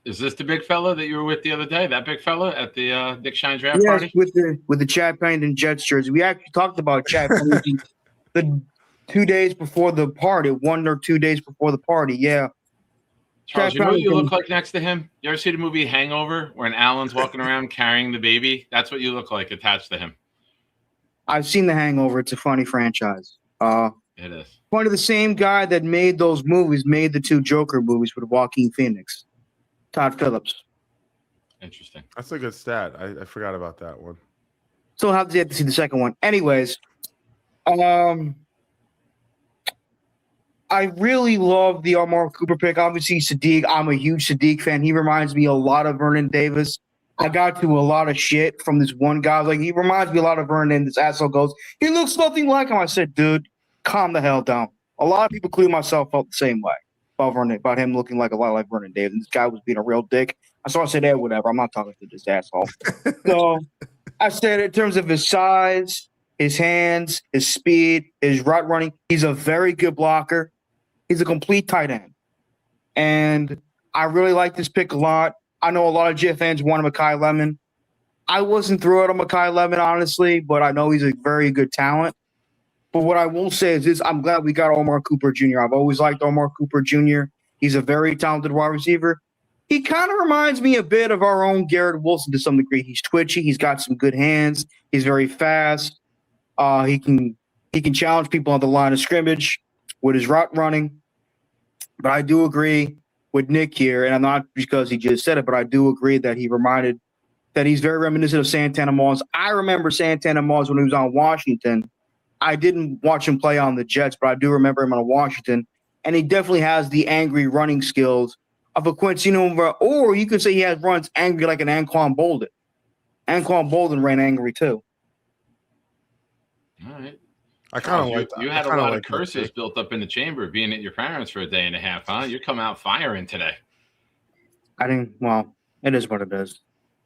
Is this the big fella that you were with the other day? That big fella at the Nick Shine draft party? Yes, with the Chad Pennington Jets jersey. We actually talked about Chad Pennington the 2 days before the party, 1 or 2 days before the party. Yeah. Charles, you know what you look like next to him? You ever see the movie Hangover when Alan's walking around carrying the baby? That's what you look like attached to him. I've seen The Hangover. It's a funny franchise. It is. One of the same guy that made those movies made the 2 Joker movies with Joaquin Phoenix. Todd Phillips. Interesting. That's a good stat. I forgot about that one. Still have to see the second one. Anyways, I really love the Omar Cooper pick. Obviously, Sadiq. I'm a huge Sadiq fan. He reminds me a lot of Vernon Davis. I got to a lot of shit from this one guy. Like, he reminds me a lot of Vernon. This asshole goes, he looks nothing like him. I said, dude, calm the hell down. A lot of people, including myself, felt the same way about him looking like a lot like Vernon Davis. This guy was being a real dick. So I said, hey, whatever. I'm not talking to this asshole. So I said, in terms of his size, his hands, his speed, his route running, he's a very good blocker. He's a complete tight end. And I really like this pick a lot. I know a lot of Jet fans wanted Mekhi Lemon. I wasn't thrilled on Mekhi Lemon, honestly, but I know he's a very good talent. But what I will say is this, I'm glad we got Omar Cooper Jr. I've always liked Omar Cooper Jr. He's a very talented wide receiver. He kind of reminds me a bit of our own Garrett Wilson to some degree. He's twitchy. He's got some good hands. He's very fast. He can challenge people on the line of scrimmage with his route running. But I do agree with Nick here, and I'm not because he just said it, but I do agree that he's very reminiscent of Santana Moss. I remember Santana Moss when he was on Washington. I didn't watch him play on the Jets, but I do remember him on Washington. And he definitely has the angry running skills of a Quincy Nova, or you could say he runs angry like an Anquan Bolden. Anquan Bolden ran angry too. All right. I kind of like that. You had a lot of curses built up in the chamber being at your parents for a day and a half, huh? You come out firing today. Well, it is what it is.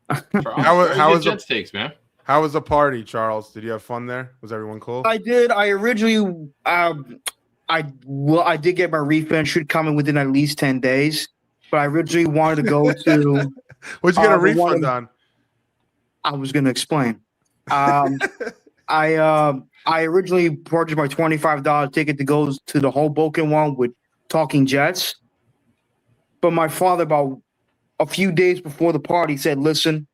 How was Jets takes, man? How was the party, Charles? Did you have fun there? Was everyone cool? I did. I originally, I did get my refund. Should come in within at least 10 days. But I originally wanted to go to. What'd you get a refund on? I was going to explain. I originally purchased my $25 ticket to go to the Hoboken one with Talking Jets. But my father, about a few days before the party, said, listen,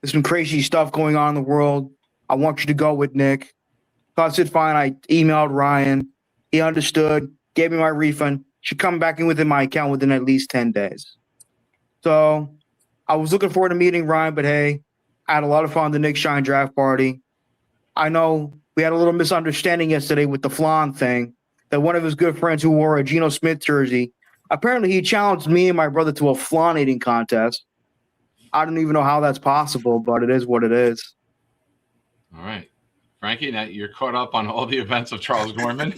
there's some crazy stuff going on in the world. I want you to go with Nick. So I said, fine. I emailed Ryan. He understood, gave me my refund. Should come back in within my account within at least 10 days. So I was looking forward to meeting Ryan, but hey, I had a lot of fun at the Nick Shine draft party. I know we had a little misunderstanding yesterday with the flan thing, that one of his good friends who wore a Geno Smith jersey, apparently he challenged me and my brother to a flan eating contest. I don't even know how that's possible, but it is what it is. All right. Frankie, now you're caught up on all the events of Charles Gorman.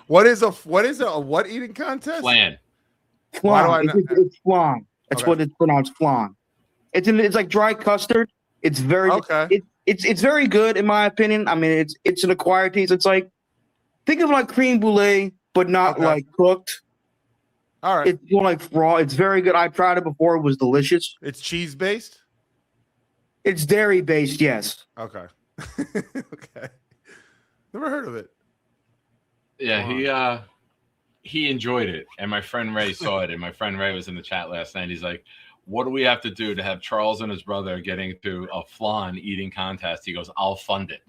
What is a what eating contest? Flan. Flan. It's flan. That's what it's pronounced, flan. It's like dry custard. It's very okay. It's very good in my opinion. I mean, it's an acquired taste. It's like, think of like creme brulee, but not like cooked. All right. It's more like raw. It's very good. I tried it before. It was delicious. It's cheese based. It's dairy based. Yes. Okay. Okay. Never heard of it. Yeah, he enjoyed it, and my friend Ray saw it, and my friend Ray was in the chat last night. He's like, what do we have to do to have Charles and his brother getting to a flan eating contest? He goes, I'll fund it.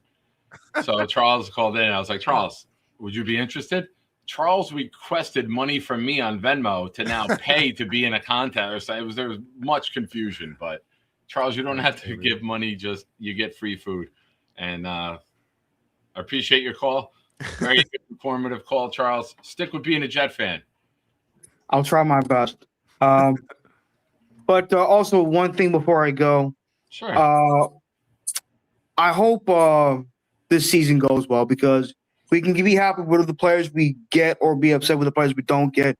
So Charles called in, and I was like, Charles, would you be interested? Charles requested money from me on Venmo to now pay to be in a contest. There was much confusion, but Charles, you don't have to give money, just you get free food. And I appreciate your call. Very good, informative call, Charles. Stick with being a Jet fan. I'll try my best. But also one thing before I go. Sure. I hope this season goes well because we can be happy with the players we get or be upset with the players we don't get.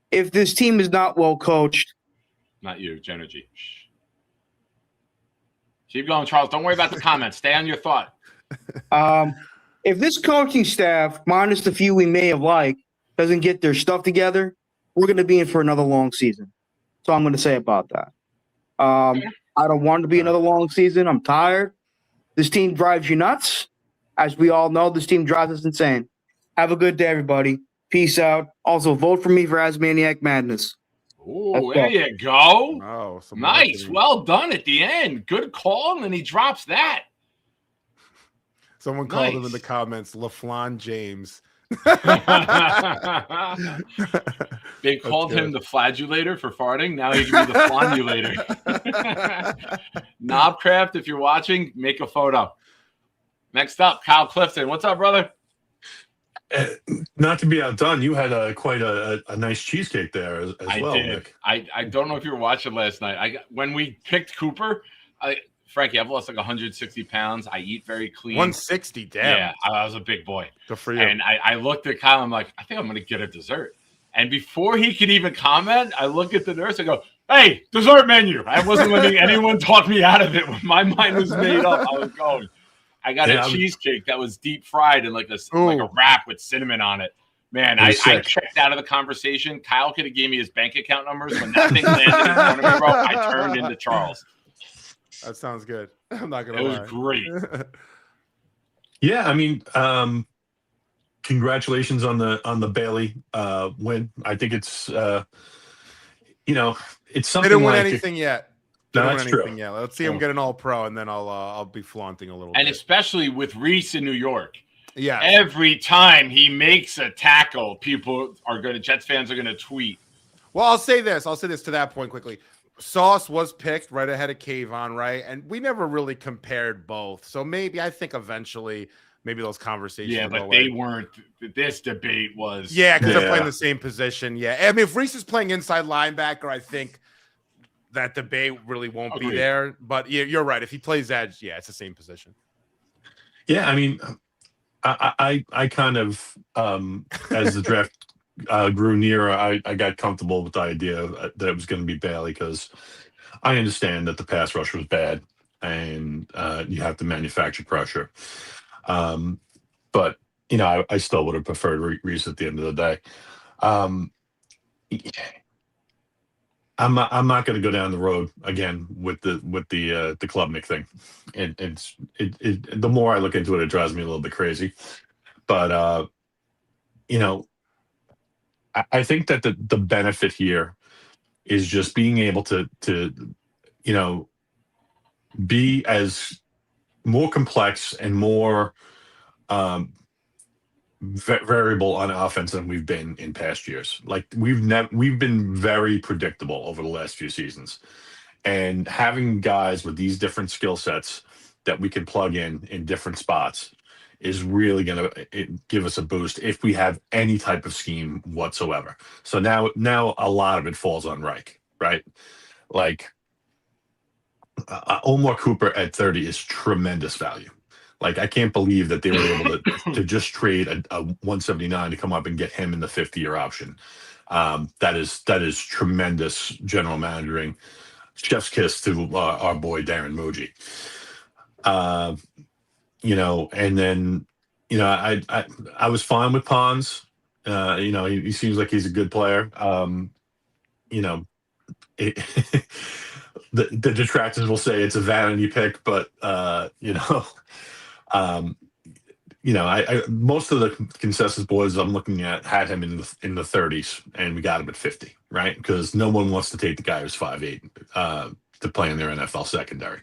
If this team is not well coached. Not you, Genergy. Keep going, Charles. Don't worry about the comments. Stay on your thought. If this coaching staff, minus the few we may have liked, doesn't get their stuff together, we're going to be in for another long season. So I'm going to say about that. I don't want it to be another long season. I'm tired. This team drives you nuts. As we all know, this team drives us insane. Have a good day, everybody. Peace out. Also, vote for me for Asmaniac Madness. Oh, there you go. Oh, nice. Well done at the end. Good call, and he drops that. Someone called him in the comments, LaFlon James. They called him the flagellator for farting. Now he can be the flanulator. Knobcraft, if you're watching, make a photo. Next up, Kyle Clifton. What's up, brother? Not to be outdone, you had quite a nice cheesecake there as well, did. Nick. I don't know if you were watching last night. When we picked Cooper, Frankie, I've lost like 160 pounds. I eat very clean. 160, damn. Yeah, I was a big boy. Good for you. And I looked at Kyle. I'm like, I think I'm going to get a dessert. And before he could even comment, I look at the nurse. I go, hey, dessert menu. I wasn't letting anyone talk me out of it. When my mind was made up, I was going. I got a cheesecake that was deep fried and like a wrap with cinnamon on it. Man, I checked out of the conversation. Kyle could have gave me his bank account numbers. When that thing landed in front of me, bro, I turned into Charles. That sounds good. I'm not gonna lie. It was great. Yeah, I mean, congratulations on the Bailey win. I think it's it's They something didn't win like anything yet. They No, didn't that's win anything true. yet. Let's see him get an All-Pro, and then I'll be flaunting a little And bit. especially with Reese in New York. Yeah. Every time he makes a tackle, Jets fans are going to tweet. Well, I'll say this to that point quickly. Sauce was picked right ahead of Kayvon, right? And we never really compared both. So I think eventually maybe those conversations Yeah, will but go they away. weren't. This debate was. Yeah, because they're playing the same position. Yeah. I mean, if Reese is playing inside linebacker, I think that debate really won't be there. But you're right. If he plays edge, yeah, it's the same position. Yeah, I mean, I kind of as the draft grew nearer, I got comfortable with the idea that it was going to be Bailey, because I understand that the pass rush was bad and you have to manufacture pressure. But I still would have preferred Reese at the end of the day. I'm not going to go down the road again with the Klubnik thing. The more I look into it, it drives me a little bit crazy. But I think that the benefit here is just being able to be as more complex and more variable on offense than we've been in past years. Like we've been very predictable over the last few seasons, and having guys with these different skill sets that we can plug in different spots is really going to give us a boost if we have any type of scheme whatsoever. So now a lot of it falls on Reich, right? Like Omar Cooper at 30 is tremendous value. Like, I can't believe that they were able to just trade a 179 to come up and get him in the 50-year option. That is tremendous general managing. Chef's kiss to our boy Darren Moji. And then I was fine with Pons. He seems like he's a good player. The detractors will say it's a vanity pick, but most of the consensus boys I'm looking at had him in the 30s, and we got him at 50, right? Because no one wants to take the guy who's 5'8" to play in their NFL secondary.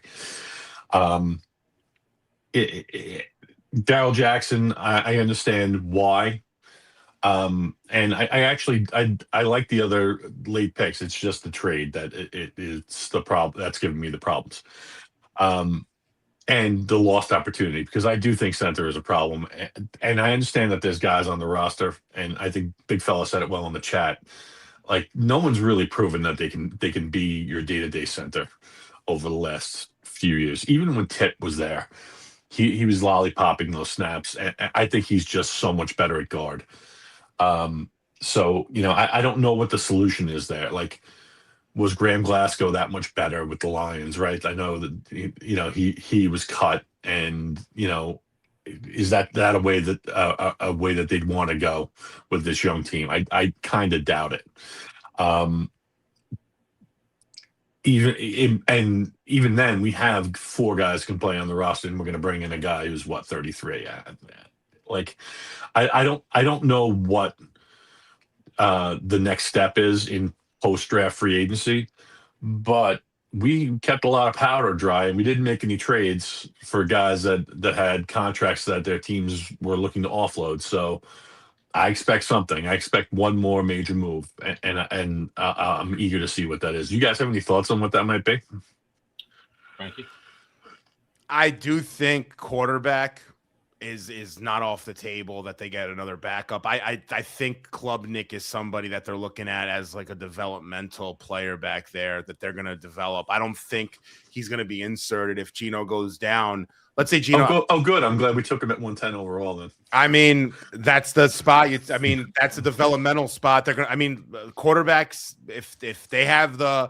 Darryl Jackson, I understand why. And I like the other late picks. It's just the trade that it's the problem that's giving me the problems. And the lost opportunity, because I do think center is a problem. And I understand that there's guys on the roster, and I think Big Fella said it well in the chat. Like, no one's really proven that they can be your day-to-day center over the last few years. Even when Tit was there, he was lollipopping those snaps. And I think he's just so much better at guard. So I don't know what the solution is there. Like, was Graham Glasgow that much better with the Lions, right? I know that he was cut, and is that a way that they'd want to go with this young team? I kind of doubt it. Even then, we have 4 guys can play on the roster, and we're going to bring in a guy who's 33. Like, I don't know what the next step is in post-draft free agency, but we kept a lot of powder dry, and we didn't make any trades for guys that had contracts that their teams were looking to offload. So I expect something. I expect one more major move, and I'm eager to see what that is. You guys have any thoughts on what that might be? Frankie? I do think quarterback is not off the table, that they get another backup. I think Klubnik is somebody that they're looking at as like a developmental player back there that they're going to develop. I don't think he's going to be inserted if Gino goes down. Let's say Gino. Oh, good. I'm glad we took him at 110 overall then. I mean, that's the spot. That's a developmental spot. They're going to, quarterbacks, if they have the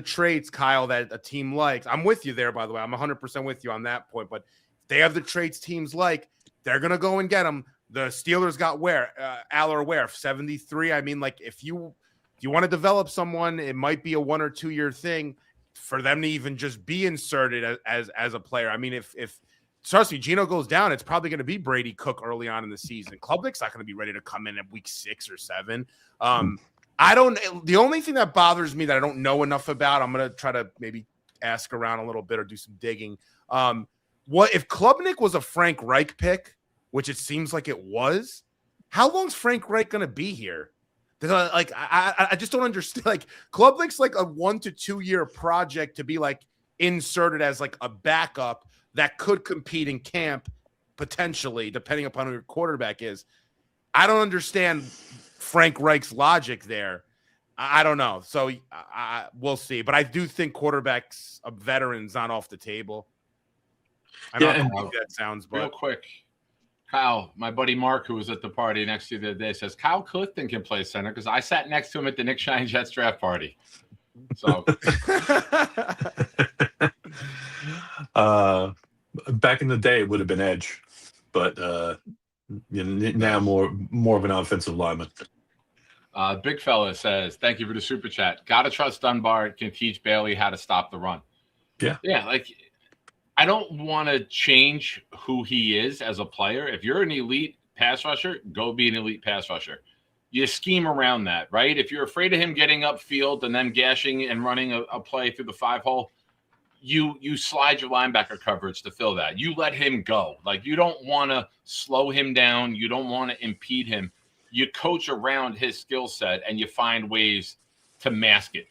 traits, Kyle, that a team likes. I'm with you there, by the way. I'm 100% with you on that point, but they have the traits teams like, they're going to go and get them. The Steelers got Aller Ware, 73. I mean, like, if you want to develop someone, it might be a 1 or 2 year thing for them to even just be inserted as a player. I mean, if trust me, Gino goes down, it's probably going to be Brady Cook early on in the season. Klubnik's not going to be ready to come in at week 6 or 7. The only thing that bothers me that I don't know enough about, I'm going to try to maybe ask around a little bit or do some digging. What if Klubnik was a Frank Reich pick, which it seems like it was? How long's Frank Reich going to be here? Like, I just don't understand. Like, Klubnik's like a 1 to 2 year project to be like inserted as like a backup that could compete in camp potentially, depending upon who your quarterback is. I don't understand Frank Reich's logic there. I don't know. So we'll see. But I do think quarterbacks of veterans not off the table. I don't know how that sounds, but real quick. Kyle, my buddy Mark, who was at the party next to you the other day, says Kyle Clifton can play center because I sat next to him at the Nick Shine Jets draft party. So back in the day, it would have been edge, but now more of an offensive lineman. Big fella says, thank you for the super chat. Gotta trust Dunbar can teach Bailey how to stop the run. Yeah, like I don't want to change who he is as a player. If you're an elite pass rusher, go be an elite pass rusher. You scheme around that, right? If you're afraid of him getting upfield and then gashing and running a play through the 5-hole, you slide your linebacker coverage to fill that. You let him go. Like, you don't want to slow him down. You don't want to impede him. You coach around his skill set and you find ways to mask it.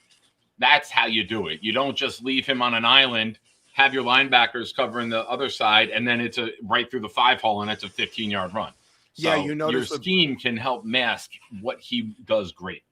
That's how you do it. You don't just leave him on an island, have your linebackers covering the other side, and then it's right through the 5-hole and it's a 15-yard run. So you notice your scheme can help mask what he does great.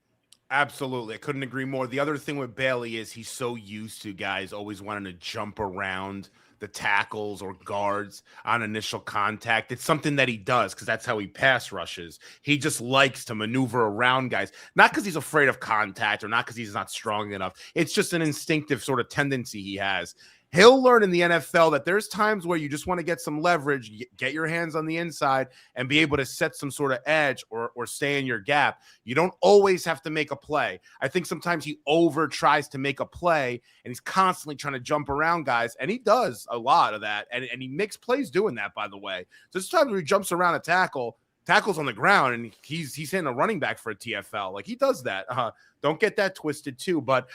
Absolutely. I couldn't agree more. The other thing with Bailey is he's so used to guys always wanting to jump around the tackles or guards on initial contact. It's something that he does because that's how he pass rushes. He just likes to maneuver around guys, not because he's afraid of contact or not because he's not strong enough. It's just an instinctive sort of tendency he has. He'll learn in the NFL that there's times where you just want to get some leverage, get your hands on the inside, and be able to set some sort of edge or stay in your gap. You don't always have to make a play. I think sometimes he tries to make a play, and he's constantly trying to jump around guys, and he does a lot of that, and he makes plays doing that, by the way. There's times where he jumps around a tackle's on the ground, and he's hitting a running back for a TFL. Like, he does that. Don't get that twisted too, but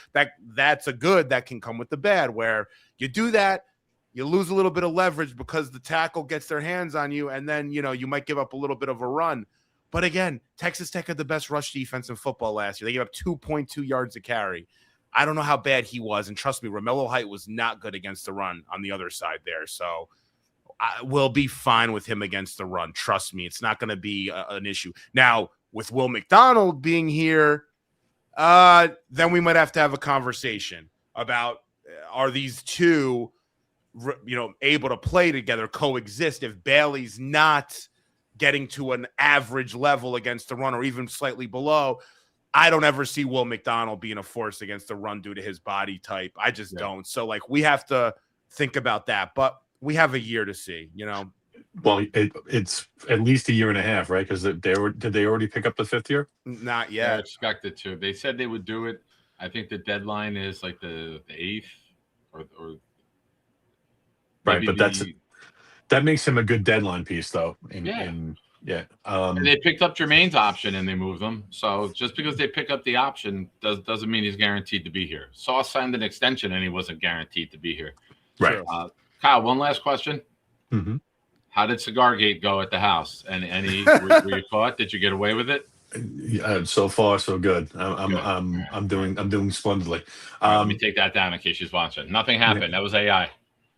that's a good that can come with the bad, where you do that, you lose a little bit of leverage because the tackle gets their hands on you, and then, you might give up a little bit of a run. But again, Texas Tech had the best rush defense in football last year. They gave up 2.2 yards a carry. I don't know how bad he was, and trust me, Romello Height was not good against the run on the other side there. So we'll be fine with him against the run. Trust me, it's not going to be an issue. Now, with Will McDonald being here, then we might have to have a conversation about are these two, able to play together, coexist if Bailey's not getting to an average level against the run or even slightly below. I don't ever see Will McDonald being a force against the run due to his body type. I just don't. So, we have to think about that, but we have a year to see, Well, it's at least a year and a half, right? Because did they already pick up the 5th year? Not yet. They're expected to. They said they would do it. I think the deadline is like the 8th or right. But that makes him a good deadline piece, though. And they picked up Jermaine's option and they moved them. So just because they pick up the option doesn't mean he's guaranteed to be here. Sauce signed an extension and he wasn't guaranteed to be here. Right. Kyle, one last question. Mm-hmm. How did Cigargate go at the house? And were you caught? Did you get away with it? So far, so good. I'm doing splendidly. Let me take that down in case she's watching. Nothing happened. Yeah. That was AI.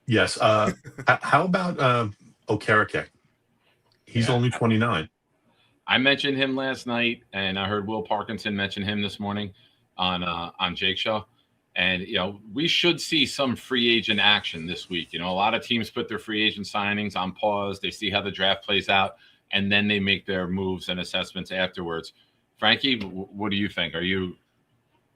Yes. How about Okereke? He's only 29. I mentioned him last night, and I heard Will Parkinson mention him this morning on Jake's show. And, we should see some free agent action this week. A lot of teams put their free agent signings on pause. They see how the draft plays out, and then they make their moves and assessments afterwards. Frankie, what do you think? Are you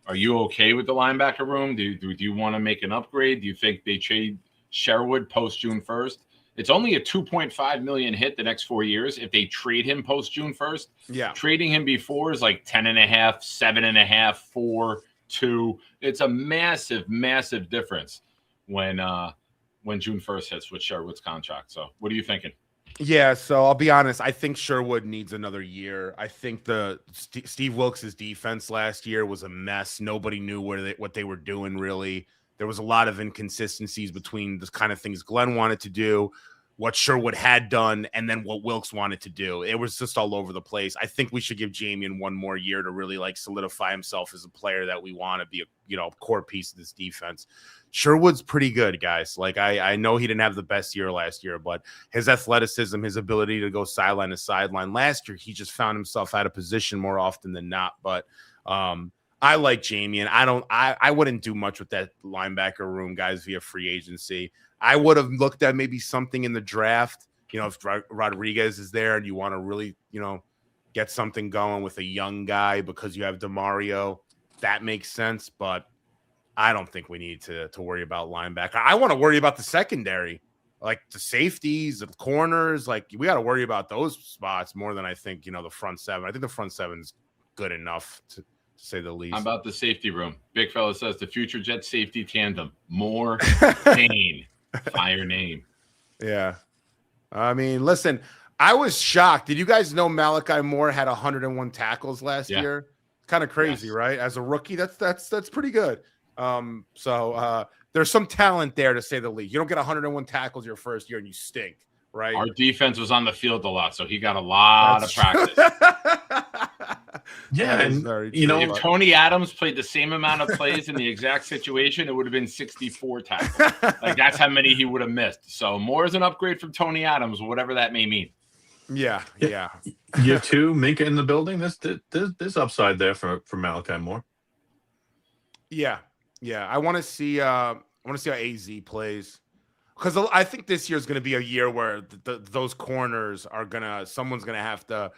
okay with the linebacker room? Do you want to make an upgrade? Do you think they trade Sherwood post June 1st? It's only a $2.5 million hit the next 4 years if they trade him post June 1st. Yeah. Trading him before is like 10.5, 7.5, 4, 2. It's a massive, massive difference when June 1st hits with Sherwood's contract. So what are you thinking? Yeah, so I'll be honest. I think Sherwood needs another year. I think Steve Wilkes' defense last year was a mess. Nobody knew what they were doing, really. There was a lot of inconsistencies between the kind of things Glenn wanted to do, what Sherwood had done, and then what Wilkes wanted to do. It was just all over the place. I think we should give Jamian one more year to really like solidify himself as a player that we want to be a core piece of this defense. Sherwood's pretty good, guys. Like I know he didn't have the best year last year, but his athleticism, his ability to go sideline to sideline last year, he just found himself out of position more often than not. But I like Jamian. I wouldn't do much with that linebacker room, guys, via free agency. I would have looked at maybe something in the draft. If Rodriguez is there and you want to really, get something going with a young guy because you have DeMario, that makes sense. But I don't think we need to worry about linebacker. I want to worry about the secondary, like the safeties, the corners. Like we got to worry about those spots more than I think, the front seven. I think the front seven's good enough to say the least. How about the safety room? Big fella says the future Jet safety tandem. More Kane. Fire name. Yeah. I mean, listen, I was shocked. Did you guys know Malachi Moore had 101 tackles last year? Kind of crazy, right? As a rookie, that's pretty good. So there's some talent there, to say the least. You don't get 101 tackles your first year and you stink, right? Our defense was on the field a lot, so he got a lot of practice. Yeah, and if Tony Adams played the same amount of plays in the exact situation, it would have been 64 tackles. Like that's how many he would have missed. So Moore is an upgrade from Tony Adams, whatever that may mean. Yeah. Year two, Minka in the building. There's upside there for Malachi Moore. Yeah. I want to see how AZ plays, because I think this year is going to be a year where those corners someone's going to have to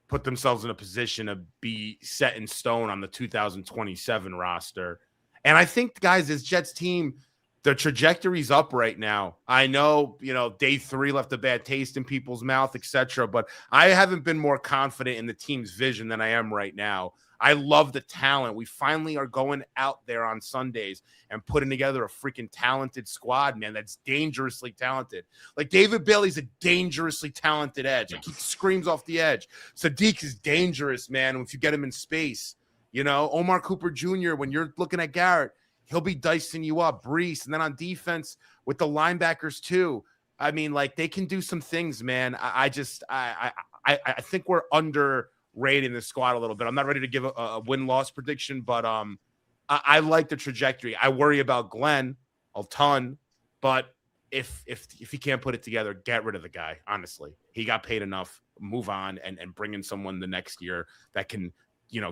put themselves in a position to be set in stone on the 2027 roster. And I think, guys, this Jets team, the trajectory's up right now. I know, day 3 left a bad taste in people's mouth, etc. But I haven't been more confident in the team's vision than I am right now. I love the talent. We finally are going out there on Sundays and putting together a freaking talented squad, man, that's dangerously talented. Like David Bailey's a dangerously talented edge. Like he screams off the edge. Sadiq is dangerous, man, if you get him in space. Omar Cooper Jr., when you're looking at Garrett, he'll be dicing you up. Brees, and then on defense with the linebackers too. I mean, like they can do some things, man. I think we're underrating the squad a little bit. I'm not ready to give a win-loss prediction, but I like the trajectory. I worry about Glenn a ton, but if he can't put it together, get rid of the guy. Honestly, he got paid enough. Move on and bring in someone the next year that can,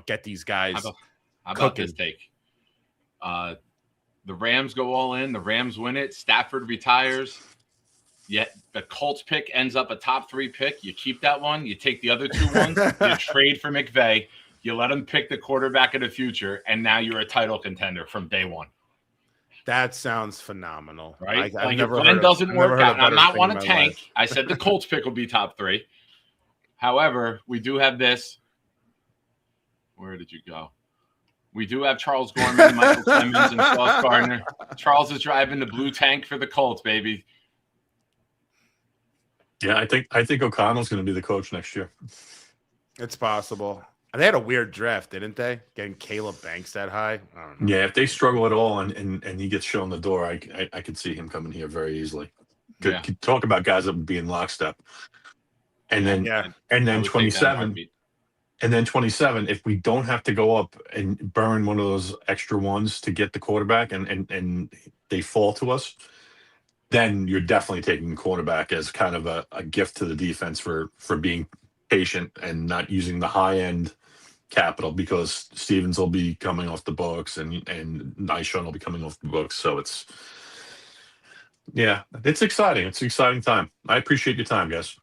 get these guys. How about this take? The Rams go all in. The Rams win it. Stafford retires. Yet the Colts pick ends up a top 3 pick. You keep that one. You take the other 2 ones. You trade for McVay. You let him pick the quarterback of the future, and now you're a title contender from day one. That sounds phenomenal, right? I've if Glenn doesn't work out, I'm not want to tank. I said the Colts pick will be top 3. However, we do have this. Where did you go? We do have Charles Gorman, Michael Clemens, and Sauce Gardner. Charles is driving the blue tank for the Colts, baby. Yeah, I think O'Connell's going to be the coach next year. It's possible. They had a weird draft, didn't they? Getting Caleb Banks that high. I don't know. Yeah, if they struggle at all and he gets shown the door, I could see him coming here very easily. Could talk about guys that would be in lockstep. And then 27. And then 27, if we don't have to go up and burn one of those extra ones to get the quarterback and they fall to us, then you're definitely taking the quarterback as kind of a gift to the defense for being patient and not using the high-end capital, because Stevens will be coming off the books and Nishon will be coming off the books. So it's exciting. It's an exciting time. I appreciate your time, guys.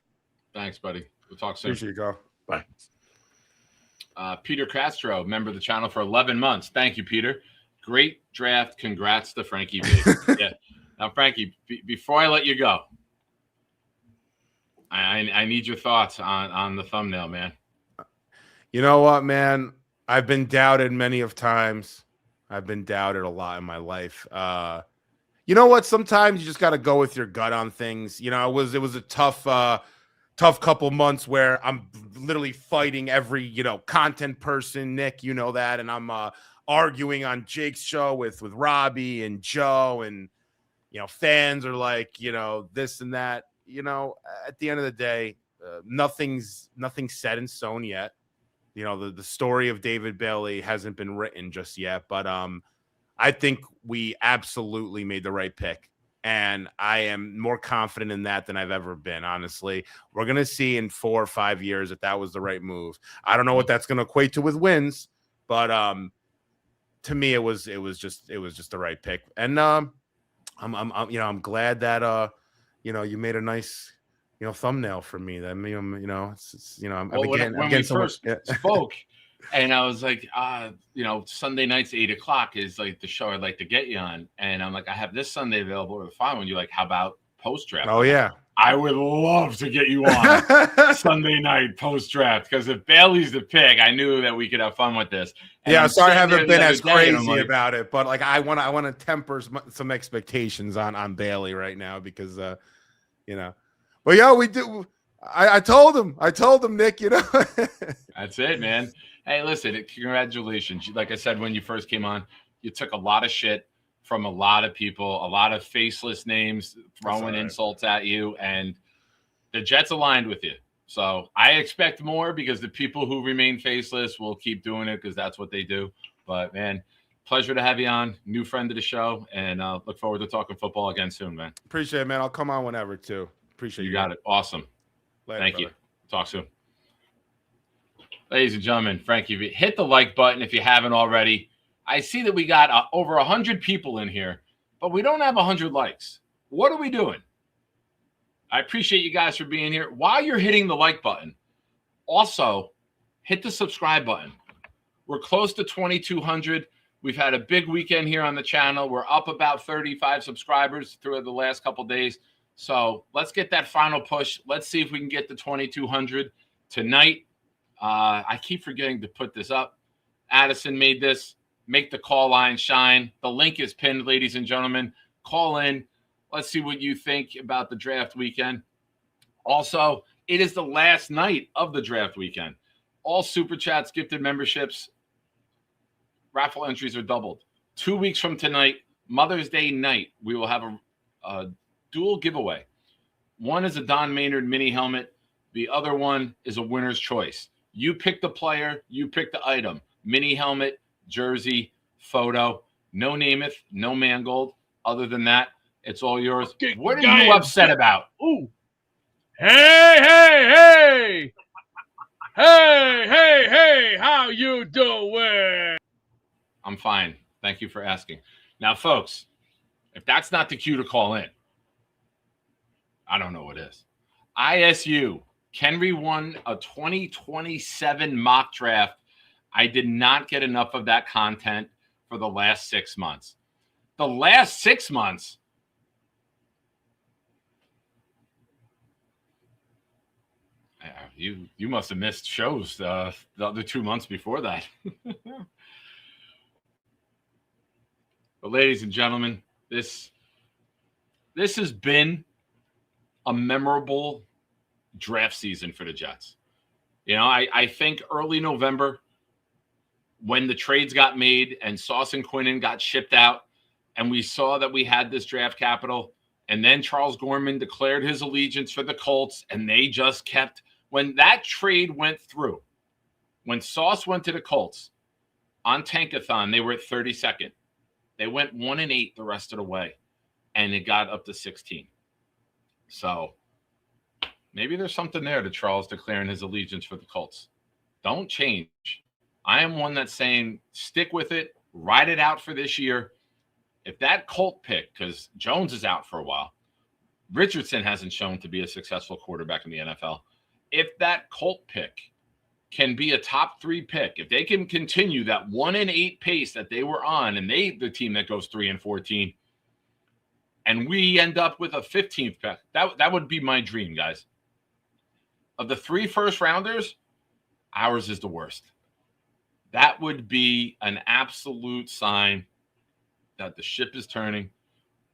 Thanks, buddy. We'll talk soon. Appreciate you. Go. Bye. Peter Castro, member of the channel for 11 months. Thank you, Peter. Great draft. Congrats to Frankie V. Yeah. Now, Frankie, before I let you go, I need your thoughts on the thumbnail, man. You know what, man? I've been doubted many of times. I've been doubted a lot in my life. You know what? Sometimes you just got to go with your gut on things. It was a tough tough couple months where I'm literally fighting every, content person, Nick, you know that. And I'm arguing on Jake's show with Robbie and Joe, and, fans are like, this and that, at the end of the day, nothing's set in stone yet. The story of David Bailey hasn't been written just yet, but I think we absolutely made the right pick. And I am more confident in that than I've ever been, honestly. We're going to see in 4 or 5 years if that was the right move. I don't know what that's going to equate to with wins, but to me, it was just the right pick. And I'm glad that you made a nice thumbnail for me. That when we first spoke, and I was like, Sunday nights 8:00 is like the show I'd like to get you on, and I'm like, I have this Sunday available or the following. You're like, how about post draft? Oh yeah, I would love to get you on Sunday night post draft, because if Bailey's the pick, I knew that we could have fun with this. And yeah, I'm sorry I sitting haven't there been the as other day, and I'm crazy like, about it, but like I want to temper some expectations on Bailey right now, because But yeah, we do. I told him, Nick. That's it, man. Hey, listen, congratulations. Like I said, when you first came on, you took a lot of shit from a lot of people, a lot of faceless names throwing insults at you, and the Jets aligned with you. So I expect more, because the people who remain faceless will keep doing it, because that's what they do. But, man, pleasure to have you on. New friend of the show, and look forward to talking football again soon, man. Appreciate it, man. I'll come on whenever, too. Appreciate you. You got it. Awesome. Later, Thank brother. you. Talk soon. Ladies and gentlemen, Frankie V, hit the like button if you haven't already. I see that we got over 100 people in here, but we don't have 100 likes. What are we doing? I appreciate you guys for being here. While you're hitting the like button, also hit the subscribe button. We're close to 2,200. We've had a big weekend here on the channel. We're up about 35 subscribers through the last couple days. So let's get that final push. Let's see if we can get to 2,200 tonight. I keep forgetting to put this up. Addison made this. Make the call line shine. The link is pinned, ladies and gentlemen. Call in. Let's see what you think about the draft weekend. Also, it is the last night of the draft weekend. All Super Chats, gifted memberships, raffle entries are doubled. 2 weeks from tonight, Mother's Day night, we will have a dual giveaway. One is a Don Maynard mini helmet. The other one is a winner's choice. You pick the player, you pick the item. Mini helmet, jersey, photo. No Namath, no Mangold. Other than that, it's all yours. What are you upset about? Ooh. Hey, how you doing? I'm fine. Thank you for asking. Now, folks, if that's not the cue to call in, I don't know what is. ISU. Kenry won a 2027 mock draft. I did not get enough of that content for the last 6 months. The last 6 months, you must have missed shows the other 2 months before that. But ladies and gentlemen, this has been a memorable draft season for the Jets. I think early November, when the trades got made and Sauce and Quinnen got shipped out, and we saw that we had this draft capital, and then Charles Gorman declared his allegiance for the Colts, and they just kept – when that trade went through, when Sauce went to the Colts on Tankathon, they were at 32nd. They went 1-8 the rest of the way, and it got up to 16. So maybe there's something there to Charles declaring his allegiance for the Colts. Don't change. I am one that's saying stick with it, ride it out for this year. If that Colt pick, because Jones is out for a while, Richardson hasn't shown to be a successful quarterback in the NFL. If that Colt pick can be a top 3 pick, if they can continue that 1-8 pace that they were on, and the team that goes 3-14, and we end up with a 15th pick, that would be my dream, guys. Of the 3 first rounders, ours is the worst. That would be an absolute sign that the ship is turning.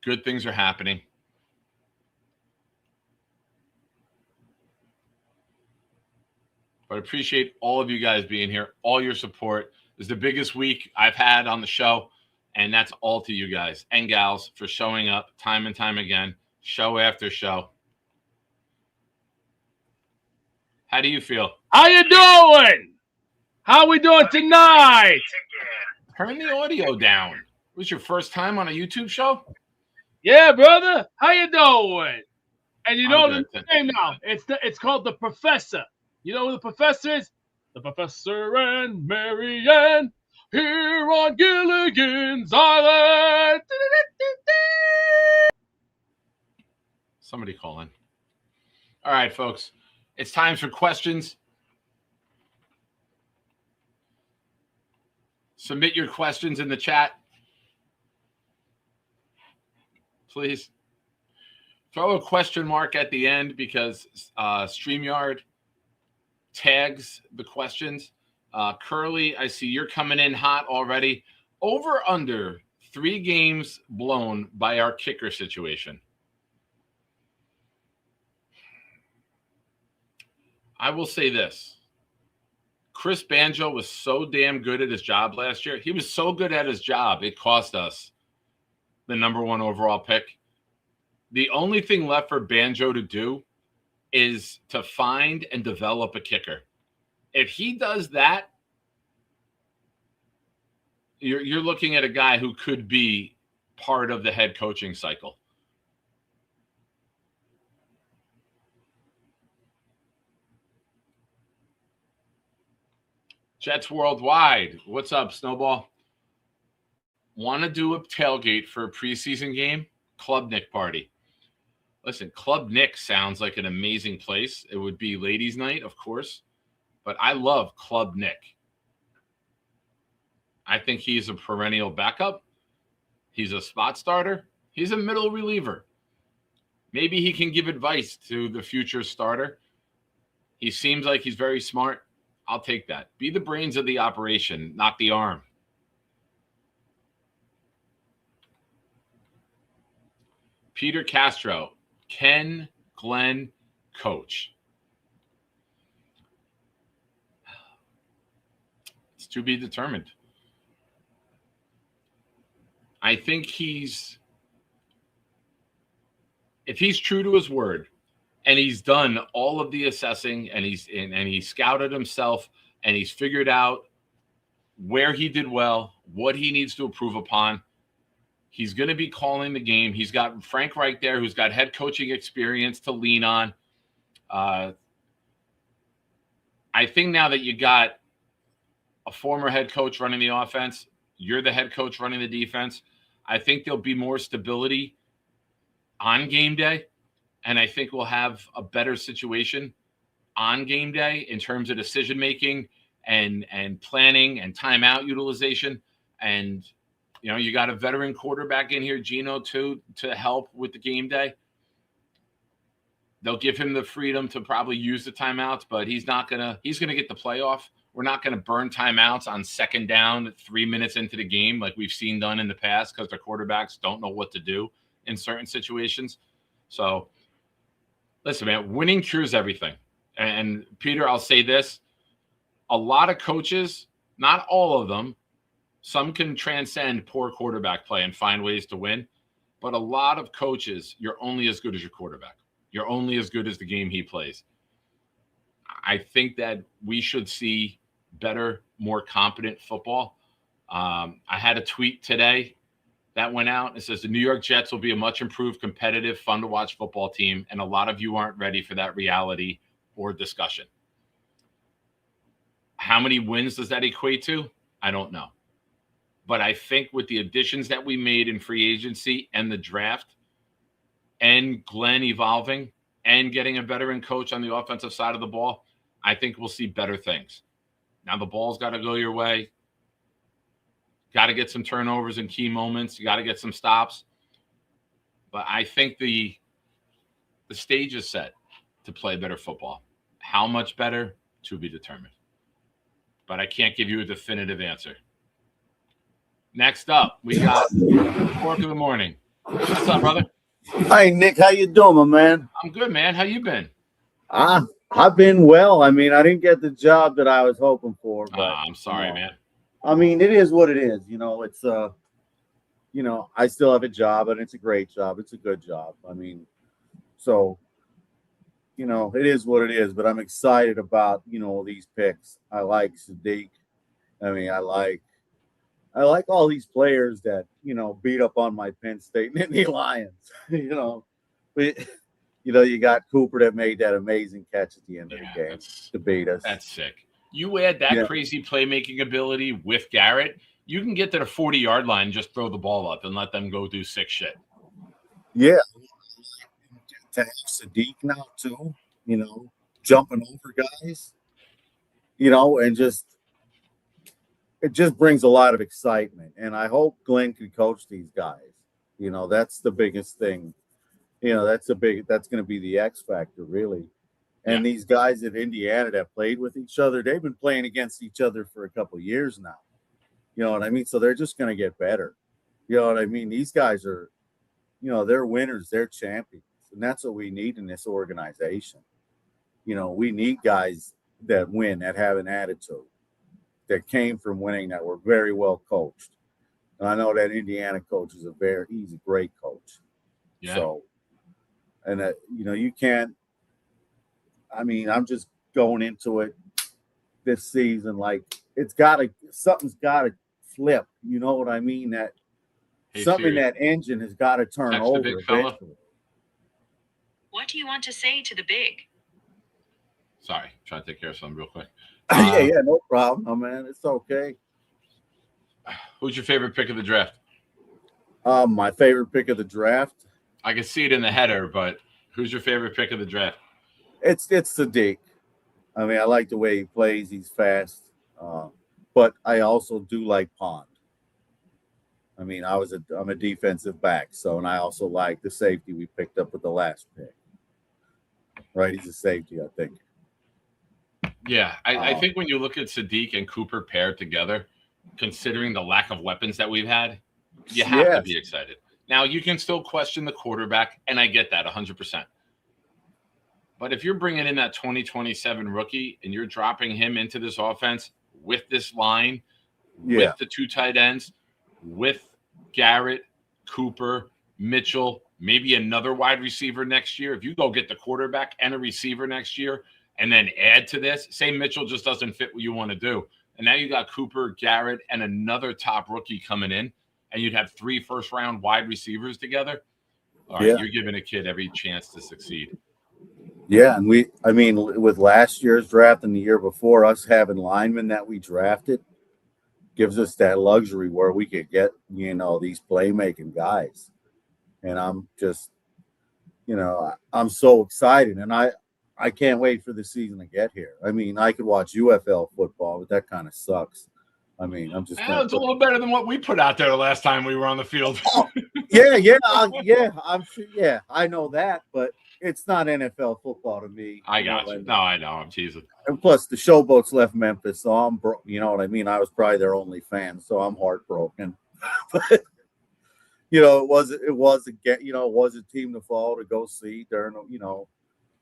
Good things are happening. But I appreciate all of you guys being here, all your support. It's the biggest week I've had on the show, and that's all to you guys and gals for showing up time and time again, show after show. How do you feel? How you doing? How we doing tonight? Turn the audio down. It was your first time on a YouTube show? Yeah, brother. How you doing? And you know I'm the good. name now. It's called The Professor. You know who the professor is? The Professor and Marianne here on Gilligan's Island. Somebody call in. All right, folks. It's time for questions. Submit your questions in the chat. Please. Throw a question mark at the end because StreamYard tags the questions. Curly, I see you're coming in hot already. Over under 3 games blown by our kicker situation. I will say this. Chris Banjo was so damn good at his job last year. He was so good at his job, it cost us the #1 overall pick. The only thing left for Banjo to do is to find and develop a kicker. If he does that, you're looking at a guy who could be part of the head coaching cycle. Jets Worldwide. What's up, Snowball? Want to do a tailgate for a preseason game? Club Nick party. Listen, Club Nick sounds like an amazing place. It would be ladies' night, of course, but I love Club Nick. I think he's a perennial backup. He's a spot starter. He's a middle reliever. Maybe he can give advice to the future starter. He seems like he's very smart. I'll take that. Be the brains of the operation, not the arm. Peter Castro. Ken Glenn coach. It's to be determined. I think if he's true to his word and he's done all of the assessing and he's scouted himself and he's figured out where he did well, what he needs to improve upon, he's going to be calling the game. He's got Frank right there, who's got head coaching experience to lean on. I think now that you got a former head coach running the offense, you're the head coach running the defense, I think there'll be more stability on game day. And I think we'll have a better situation on game day in terms of decision-making and planning and timeout utilization. And you know, you got a veteran quarterback in here, Gino, too, to help with the game day. They'll give him the freedom to probably use the timeouts, but he's going to get the playoff. We're not going to burn timeouts on second down 3 minutes into the game like we've seen done in the past because the quarterbacks don't know what to do in certain situations. So, listen, man, winning cures everything. And, Peter, I'll say this. A lot of coaches, not all of them, some can transcend poor quarterback play and find ways to win. But a lot of coaches, you're only as good as your quarterback. You're only as good as the game he plays. I think that we should see better, more competent football. I had a tweet today that went out. It says the New York Jets will be a much improved, competitive, fun-to-watch football team, and a lot of you aren't ready for that reality or discussion. How many wins does that equate to? I don't know. But I think with the additions that we made in free agency and the draft and Glenn evolving and getting a veteran coach on the offensive side of the ball, I think we'll see better things. Now the ball's got to go your way. Got to get some turnovers in key moments. You got to get some stops. But I think the stage is set to play better football. How much better? To be determined. But I can't give you a definitive answer. Next up, we got Pork of the Morning. What's up, brother? Hey, Nick, how you doing, my man? I'm good, man. How you been? I'm I've been well. I mean, I didn't get the job that I was hoping for, but I'm sorry, man. I mean, it is what it is. It's I still have a job, and it's a great job. It's a good job. I mean, so it is what it is. But I'm excited about these picks. I like Sadiq. I mean, I like all these players that beat up on my Penn State Nittany Lions. You got Cooper that made that amazing catch at the end of the game to beat us. That's sick. You add that crazy playmaking ability with Garrett, you can get to the 40-yard line and just throw the ball up and let them go do sick shit. Yeah. To have Sadiq now too, jumping over guys, and it just brings a lot of excitement. And I hope Glenn can coach these guys. That's the biggest thing. That's going to be the X factor, really. And these guys at Indiana that played with each other, they've been playing against each other for a couple of years now. You know what I mean? So they're just going to get better. You know what I mean? These guys are, they're winners, they're champions. And that's what we need in this organization. We need guys that win, that have an attitude, that came from winning, that were very well coached. And I know that Indiana coach is he's a great coach. Yeah. So, and that, you can't, I mean, I'm just going into it this season like something's got to flip. You know what I mean? That something in that engine has got to turn over eventually. What do you want to say to the big? Sorry, trying to take care of something real quick. Yeah, no problem. Oh, man, it's okay. Who's your favorite pick of the draft? My favorite pick of the draft? I can see it in the header, but who's your favorite pick of the draft? It's Sadiq. I mean, I like the way he plays. He's fast. But I also do like Pond. I mean, I'm a defensive back, and I also like the safety we picked up with the last pick. Right? He's a safety, I think. Yeah, I think when you look at Sadiq and Cooper paired together, considering the lack of weapons that we've had, you have to be excited. Now, you can still question the quarterback, and I get that 100%. But if you're bringing in that 2027 rookie and you're dropping him into this offense with this line, with the two tight ends, with Garrett, Cooper, Mitchell, maybe another wide receiver next year, if you go get the quarterback and a receiver next year and then add to this, say Mitchell just doesn't fit what you want to do. And now you got Cooper, Garrett, and another top rookie coming in, and you'd have 3 first-round wide receivers together. All right, you're giving a kid every chance to succeed. Yeah, and with last year's draft and the year before, us having linemen that we drafted gives us that luxury where we could get, these playmaking guys. And I'm just, I'm so excited, and I can't wait for the season to get here. I mean, I could watch UFL football, but that kind of sucks. I mean, I'm just. It's a little better than what we put out there the last time we were on the field. I'm sure. Yeah, I know that, but it's not NFL football to me. I got you. No, I know. I'm teasing. And plus, the Showboats left Memphis, so I'm you know what I mean? I was probably their only fan, so I'm heartbroken. But it was a team to follow, to go see during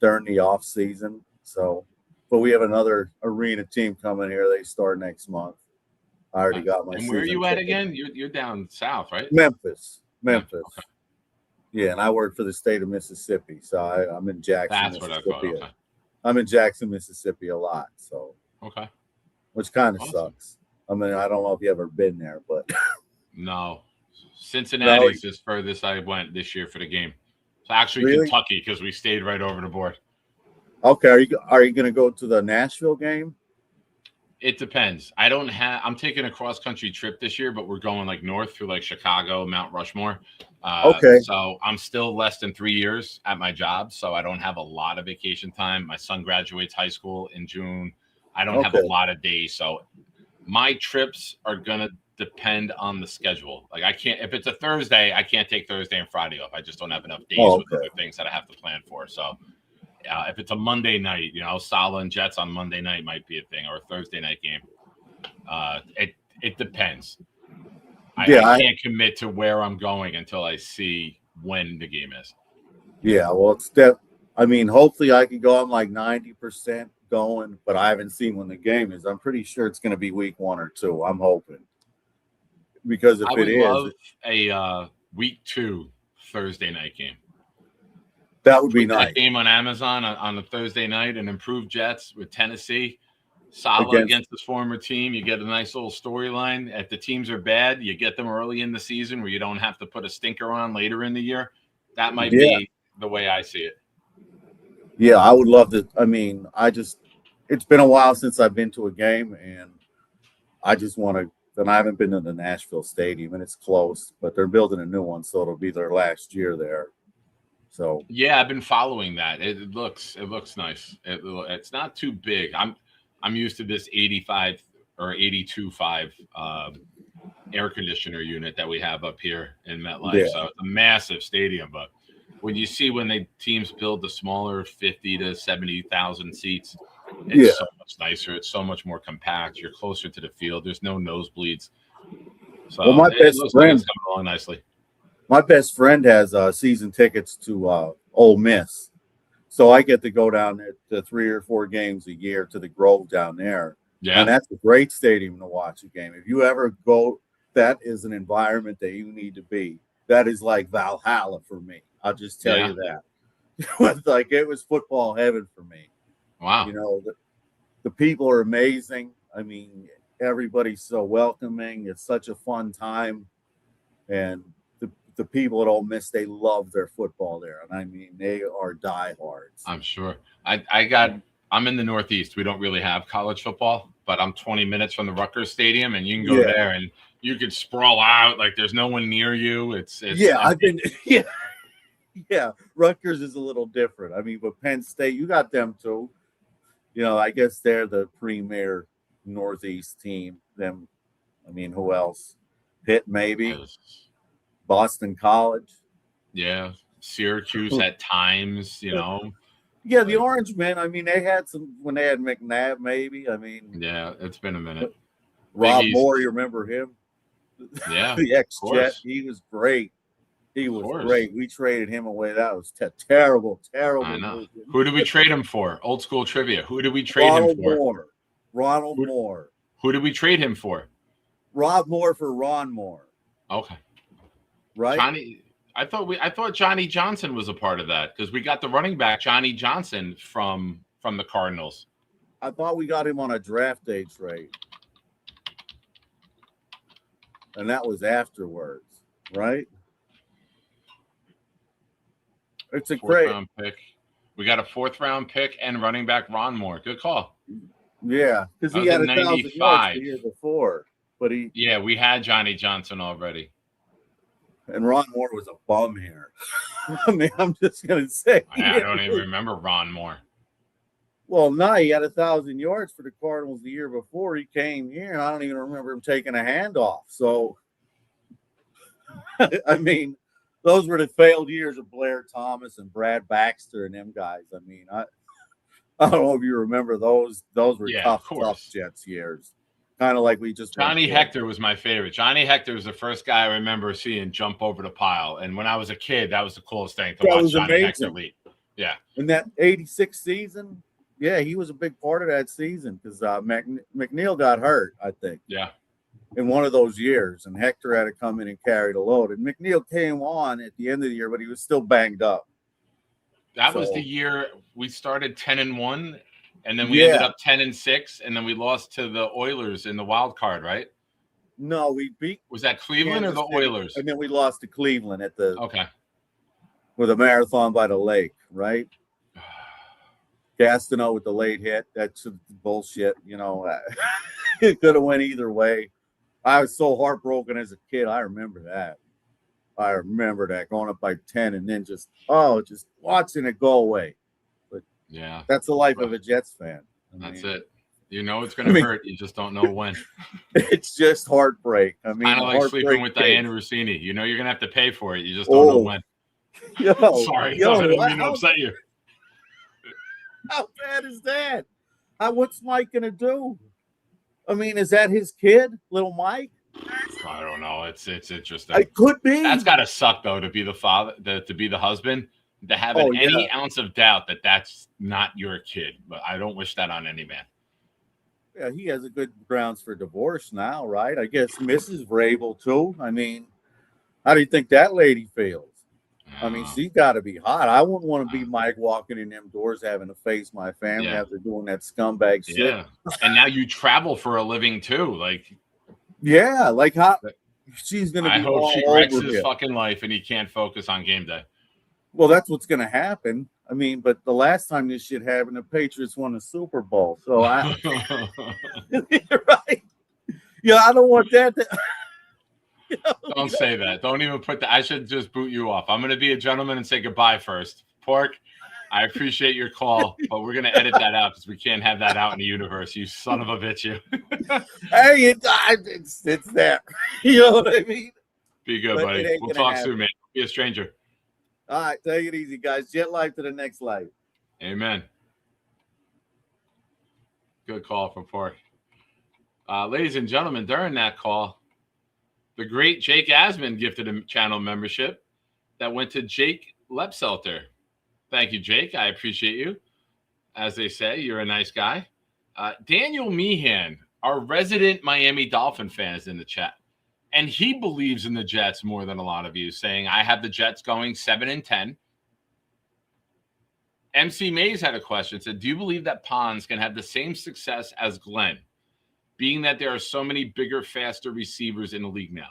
the off season. So, but we have another arena team coming here. They start next month. I already got my. And where are you at again? You're down south, right? Memphis. Okay. Yeah, and I work for the state of Mississippi, so I'm in Jackson. That's what I thought. Okay. I'm in Jackson, Mississippi a lot, so which kind of sucks. I mean, I don't know if you ever been there, but no, Cincinnati's the furthest I went this year for the game. It's actually Kentucky because we stayed right over the board. Okay, are you going to go to the Nashville game? It depends. I'm taking a cross country trip this year, but we're going like north through like Chicago, Mount Rushmore. Okay. So I'm still less than 3 years at my job, so I don't have a lot of vacation time. My son graduates high school in June. I don't have a lot of days, so my trips are gonna depend on the schedule. Like if it's a Thursday, I can't take Thursday and Friday off. I just don't have enough days with other things that I have to plan for. So if it's a Monday night, Sala and Jets on Monday night might be a thing, or a Thursday night game. It depends. I can't commit to where I'm going until I see when the game is. Yeah, well, I mean, hopefully I can go. I'm like 90% going, but I haven't seen when the game is. I'm pretty sure it's going to be week 1 or 2. I'm hoping. Because if I it would is, love a week 2 Thursday night game. that would be Put nice. that game on Amazon on a Thursday night, and improved Jets with Tennessee. Salah against his former team. You get a nice little storyline. If the teams are bad, you get them early in the season where you don't have to put a stinker on later in the year. That might be the way I see it. Yeah, I would love to. I mean, it's been a while since I've been to a game, and I just want to. And I haven't been to the Nashville Stadium, and it's close, but they're building a new one, so it'll be their last year there. So yeah, I've been following that. It looks nice. It's not too big. I'm used to this 85 or 82.5 air conditioner unit that we have up here in MetLife. Yeah. So it's a massive stadium, but when you see teams build the smaller 50 to 70,000 seats, it's so much nicer. It's so much more compact. You're closer to the field. There's no nosebleeds. So my best friend coming along nicely. My best friend has season tickets to Ole Miss, so I get to go down there to 3 or 4 games a year to the Grove down there. Yeah, and that's a great stadium to watch a game. If you ever go, that is an environment that you need to be. That is like Valhalla for me. I'll just tell you that. It was football heaven for me. Wow. You know, the people are amazing. I mean, everybody's so welcoming. It's such a fun time. And the people at Ole Miss, they love their football there. And I mean, they are diehards. I'm sure. I'm in the Northeast. We don't really have college football, but I'm 20 minutes from the Rutgers Stadium, and you can go there and you could sprawl out. Like there's no one near you. I've been, yeah. Rutgers is a little different. I mean, but Penn State, you got them too. You know, I guess they're the premier Northeast team. Them, I mean, who else? Pitt, maybe. Boston College. Yeah. Syracuse at times, you know. Yeah, the Orange Men. I mean, they had some when they had McNabb, maybe. I mean, yeah, it's been a minute. Rob Moore, you remember him? Yeah, the ex-Jet. He was great. He was great. We traded him away. That was terrible. I know. Move. Who did we trade him for? Old school trivia. Who did we trade him for? Ronald Moore. Who did we trade him for? Rob Moore for Ron Moore. Okay. Right. I thought Johnny Johnson was a part of that because we got the running back Johnny Johnson from the Cardinals. I thought we got him on a draft day trade. And that was afterwards, right? It's a great round pick. We got a 4th round pick and running back Ron Moore. Good call. Yeah, because he had 1,000 yards the year before. But we had Johnny Johnson already. And Ron Moore was a bum here. I mean, I'm just gonna say. I don't even remember Ron Moore. Well, no, he had 1,000 yards for the Cardinals the year before he came here, and I don't even remember him taking a handoff. So, I mean, those were the failed years of Blair Thomas and Brad Baxter and them guys. I mean, I don't know if you remember those. Those were tough Jets years. Kind of like we just. Johnny Hector was my favorite. Johnny Hector was the first guy I remember seeing jump over the pile, and when I was a kid, that was the coolest thing to watch Johnny Hector lead. Yeah. In that '86 season. Yeah, he was a big part of that season because McNeil got hurt, I think. Yeah. In one of those years, and Hector had to come in and carry the load. And McNeil came on at the end of the year, but he was still banged up. That was the year we started 10-1, and then we ended up 10-6, and then we lost to the Oilers in the wild card, right? No, we beat. Was that Cleveland or the Oilers? And then we lost to Cleveland at the with a marathon by the lake, right? Gastineau with the late hit. That's bullshit. You know, it could have went either way. I was so heartbroken as a kid. I remember that. Going up by 10 and then just watching it go away. But yeah, that's the life of a Jets fan. That's it. You know it's going to hurt. You just don't know when. It's just heartbreak. I mean, kind of like sleeping with Diana Rossini. You know you're going to have to pay for it. You just don't know when. Sorry, I didn't mean to upset you. How bad is that? What's Mike gonna do? I mean, is that his kid, little Mike? I don't know. It's interesting. It could be. That's gotta suck though to be the father, to be the husband, to have any ounce of doubt that that's not your kid. But I don't wish that on any man. Yeah, he has a good grounds for divorce now, right? I guess Mrs. Vrabel too. I mean, how do you think that lady feels? I mean, she's got to be hot. I wouldn't want to be Mike walking in them doors having to face my family after doing that scumbag shit. Yeah, and now you travel for a living too. Like, yeah, like how she's gonna be. I hope she wrecks his fucking life and he can't focus on game day. Well, that's what's gonna happen. I mean, but the last time this shit happened, the Patriots won the Super Bowl. So I, right? Yeah, I don't want that. Don't say that. Don't even put that. I should just boot you off. I'm going to be a gentleman and say goodbye first. Pork, I appreciate your call, but we're going to edit that out because we can't have that out in the universe. You son of a bitch, you. Hey, it's there. You know what I mean? Be good, But buddy. We'll talk soon, man. Be a stranger. All right, take it easy, guys. Jet life to the next life. Amen. Good call from Pork. Ladies and gentlemen, during that call, the great Jake Asman gifted a channel membership that went to Jake Lepselter. Thank you, Jake. I appreciate you. As they say, you're a nice guy. Daniel Meehan, our resident Miami Dolphin fan, is in the chat. And he believes in the Jets more than a lot of you, saying, I have the Jets going 7-10. MC Mays had a question. Said, do you believe that Pons can have the same success as Glenn, being that there are so many bigger, faster receivers in the league now?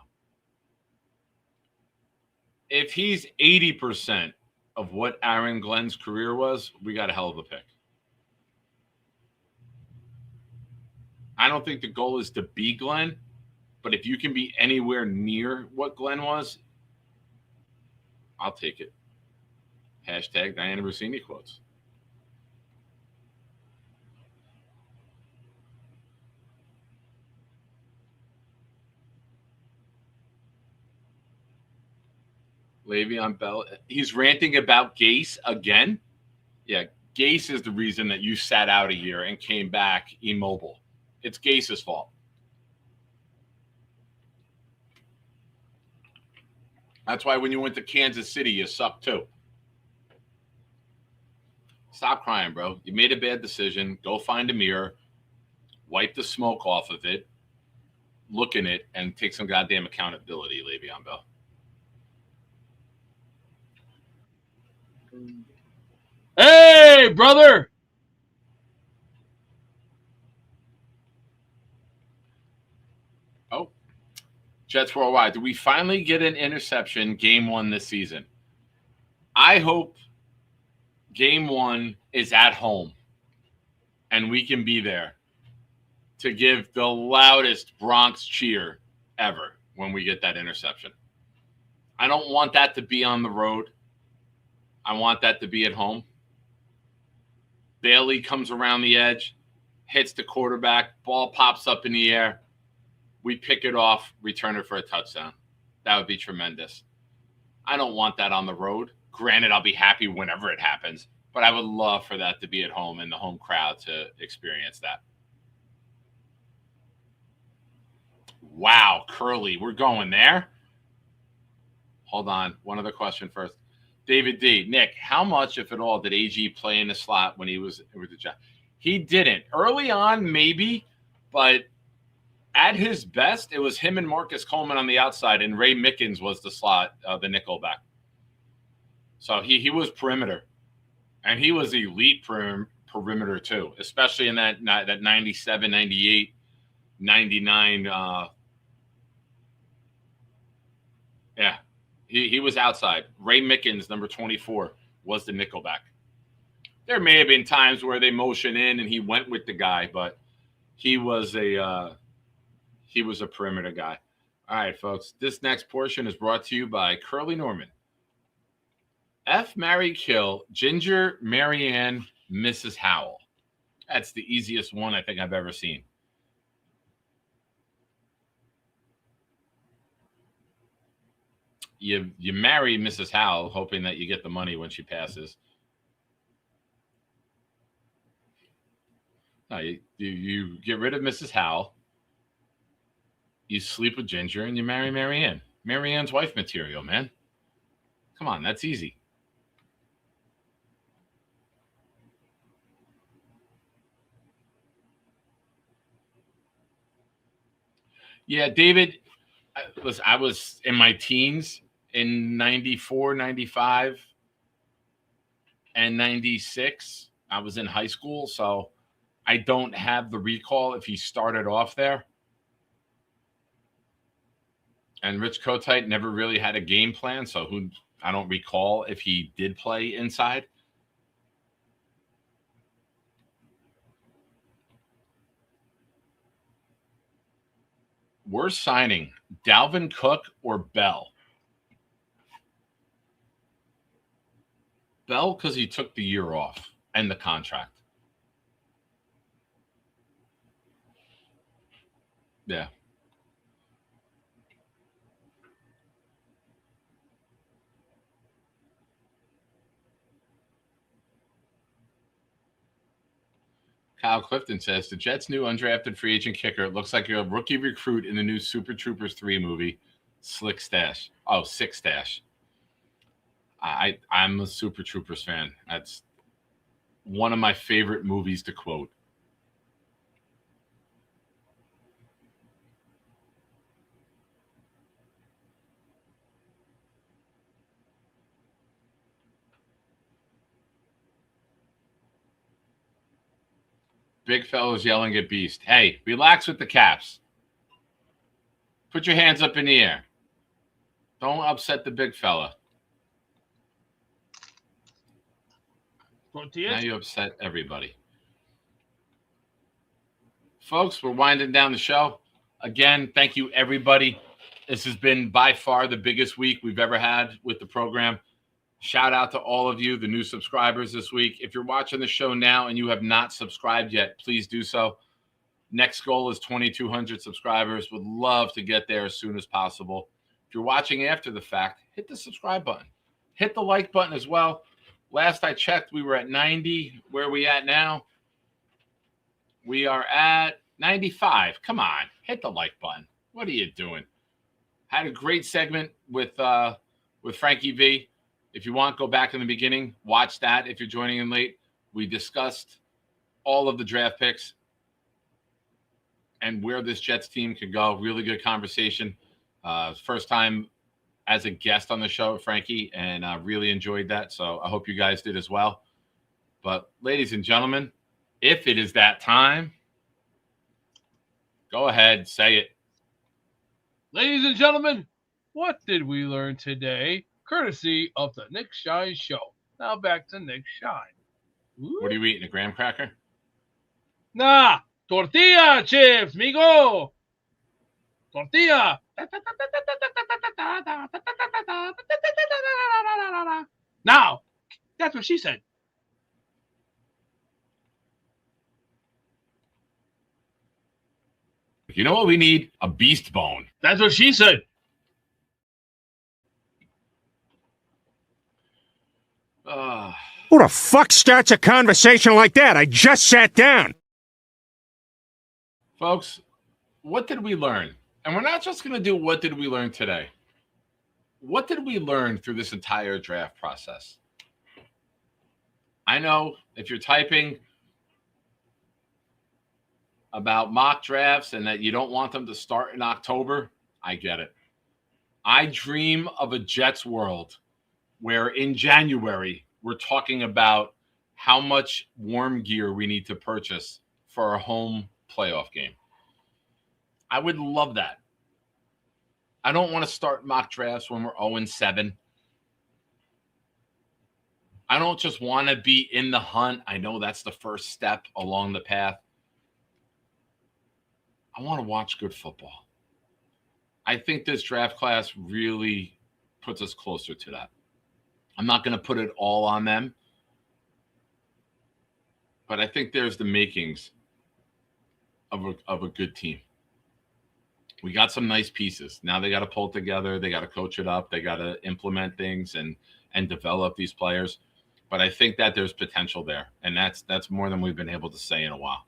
If he's 80% of what Aaron Glenn's career was, we got a hell of a pick. I don't think the goal is to be Glenn, but if you can be anywhere near what Glenn was, I'll take it. Hashtag Diana Rossini quotes. Le'Veon Bell, he's ranting about Gase again. Yeah, Gase is the reason that you sat out a year and came back immobile. It's Gase's fault. That's why when you went to Kansas City, you sucked too. Stop crying, bro. You made a bad decision. Go find a mirror, wipe the smoke off of it, look in it, and take some goddamn accountability, Le'Veon Bell. Hey, brother. Oh, Jets Worldwide. Do we finally get an interception game one this season? I hope game one is at home and we can be there to give the loudest Bronx cheer ever when we get that interception. I don't want that to be on the road. I want that to be at home. Bailey comes around the edge, hits the quarterback, ball pops up in the air. We pick it off, return it for a touchdown. That would be tremendous. I don't want that on the road. Granted, I'll be happy whenever it happens, but I would love for that to be at home and the home crowd to experience that. Wow, Curly, we're going there? Hold on. One other question first. David D. Nick, how much, if at all, did AG play in the slot when he was with the Jets? He didn't. Early on, maybe, but at his best, it was him and Marcus Coleman on the outside, and Ray Mickens was the slot, the nickel back. So he was perimeter, and he was elite perimeter too, especially in that 97, 98, 99. Yeah. He was outside. Ray Mickens, number 24, was the nickelback. There may have been times where they motioned in and he went with the guy, but he was a perimeter guy. All right, folks. This next portion is brought to you by Curly Norman. F, marry, kill, Ginger, Marianne, Mrs. Howell. That's the easiest one I think I've ever seen. You marry Mrs. Howell, hoping that you get the money when she passes. No, you get rid of Mrs. Howell. You sleep with Ginger, and you marry Marianne. Marianne's wife material, man. Come on, that's easy. Yeah, David, I was in my teens in 94, 95, and 96. I was in high school, so I don't have the recall if he started off there. And Rich Kotite never really had a game plan, so I don't recall if he did play inside. Worst signing, Dalvin Cook or Bell? Bell because he took the year off and the contract. Yeah. Kyle Clifton says, the Jets' new undrafted free agent kicker looks like a rookie recruit in the new Super Troopers 3 movie, Slick Stash. Oh, Sick Stash. I'm a Super Troopers fan. That's one of my favorite movies to quote. Big fellas yelling at Beast. Hey, relax with the caps. Put your hands up in the air. Don't upset the big fella. Now you upset everybody. Folks, we're winding down the show. Again, thank you, everybody. This has been by far the biggest week we've ever had with the program. Shout out to all of you, the new subscribers this week. If you're watching the show now and you have not subscribed yet, please do so. Next goal is 2,200 subscribers. Would love to get there as soon as possible. If you're watching after the fact, hit the subscribe button. Hit the like button as well. Last I checked, we were at 90. Where are we at now? We are at 95. Come on, hit the like button. What are you doing? Had a great segment with Frankie V. If you want, go back in the beginning. Watch that if you're joining in late. We discussed all of the draft picks and where this Jets team could go. Really good conversation. First time as a guest on the show, Frankie, and I really enjoyed that. So I hope you guys did as well. But ladies and gentlemen, if it is that time, go ahead, say it. Ladies and gentlemen, what did we learn today? Courtesy of the Nick Shine Show. Now back to Nick Shine. Ooh. What are you eating, a graham cracker? Nah, tortilla chips, migo. Tortilla. Now, that's what she said. You know what we need? A beast bone. That's what she said. Who the fuck starts a conversation like that? I just sat down. Folks, what did we learn? And we're not just going to do what did we learn today. What did we learn through this entire draft process? I know if you're typing about mock drafts and that you don't want them to start in October, I get it. I dream of a Jets world where in January we're talking about how much warm gear we need to purchase for a home playoff game. I would love that. I don't want to start mock drafts when we're 0-7. I don't just want to be in the hunt. I know that's the first step along the path. I want to watch good football. I think this draft class really puts us closer to that. I'm not going to put it all on them, but I think there's the makings of a good team. We got some nice pieces. Now they got to pull it together. They got to coach it up. They got to implement things and develop these players. But I think that there's potential there, and that's more than we've been able to say in a while.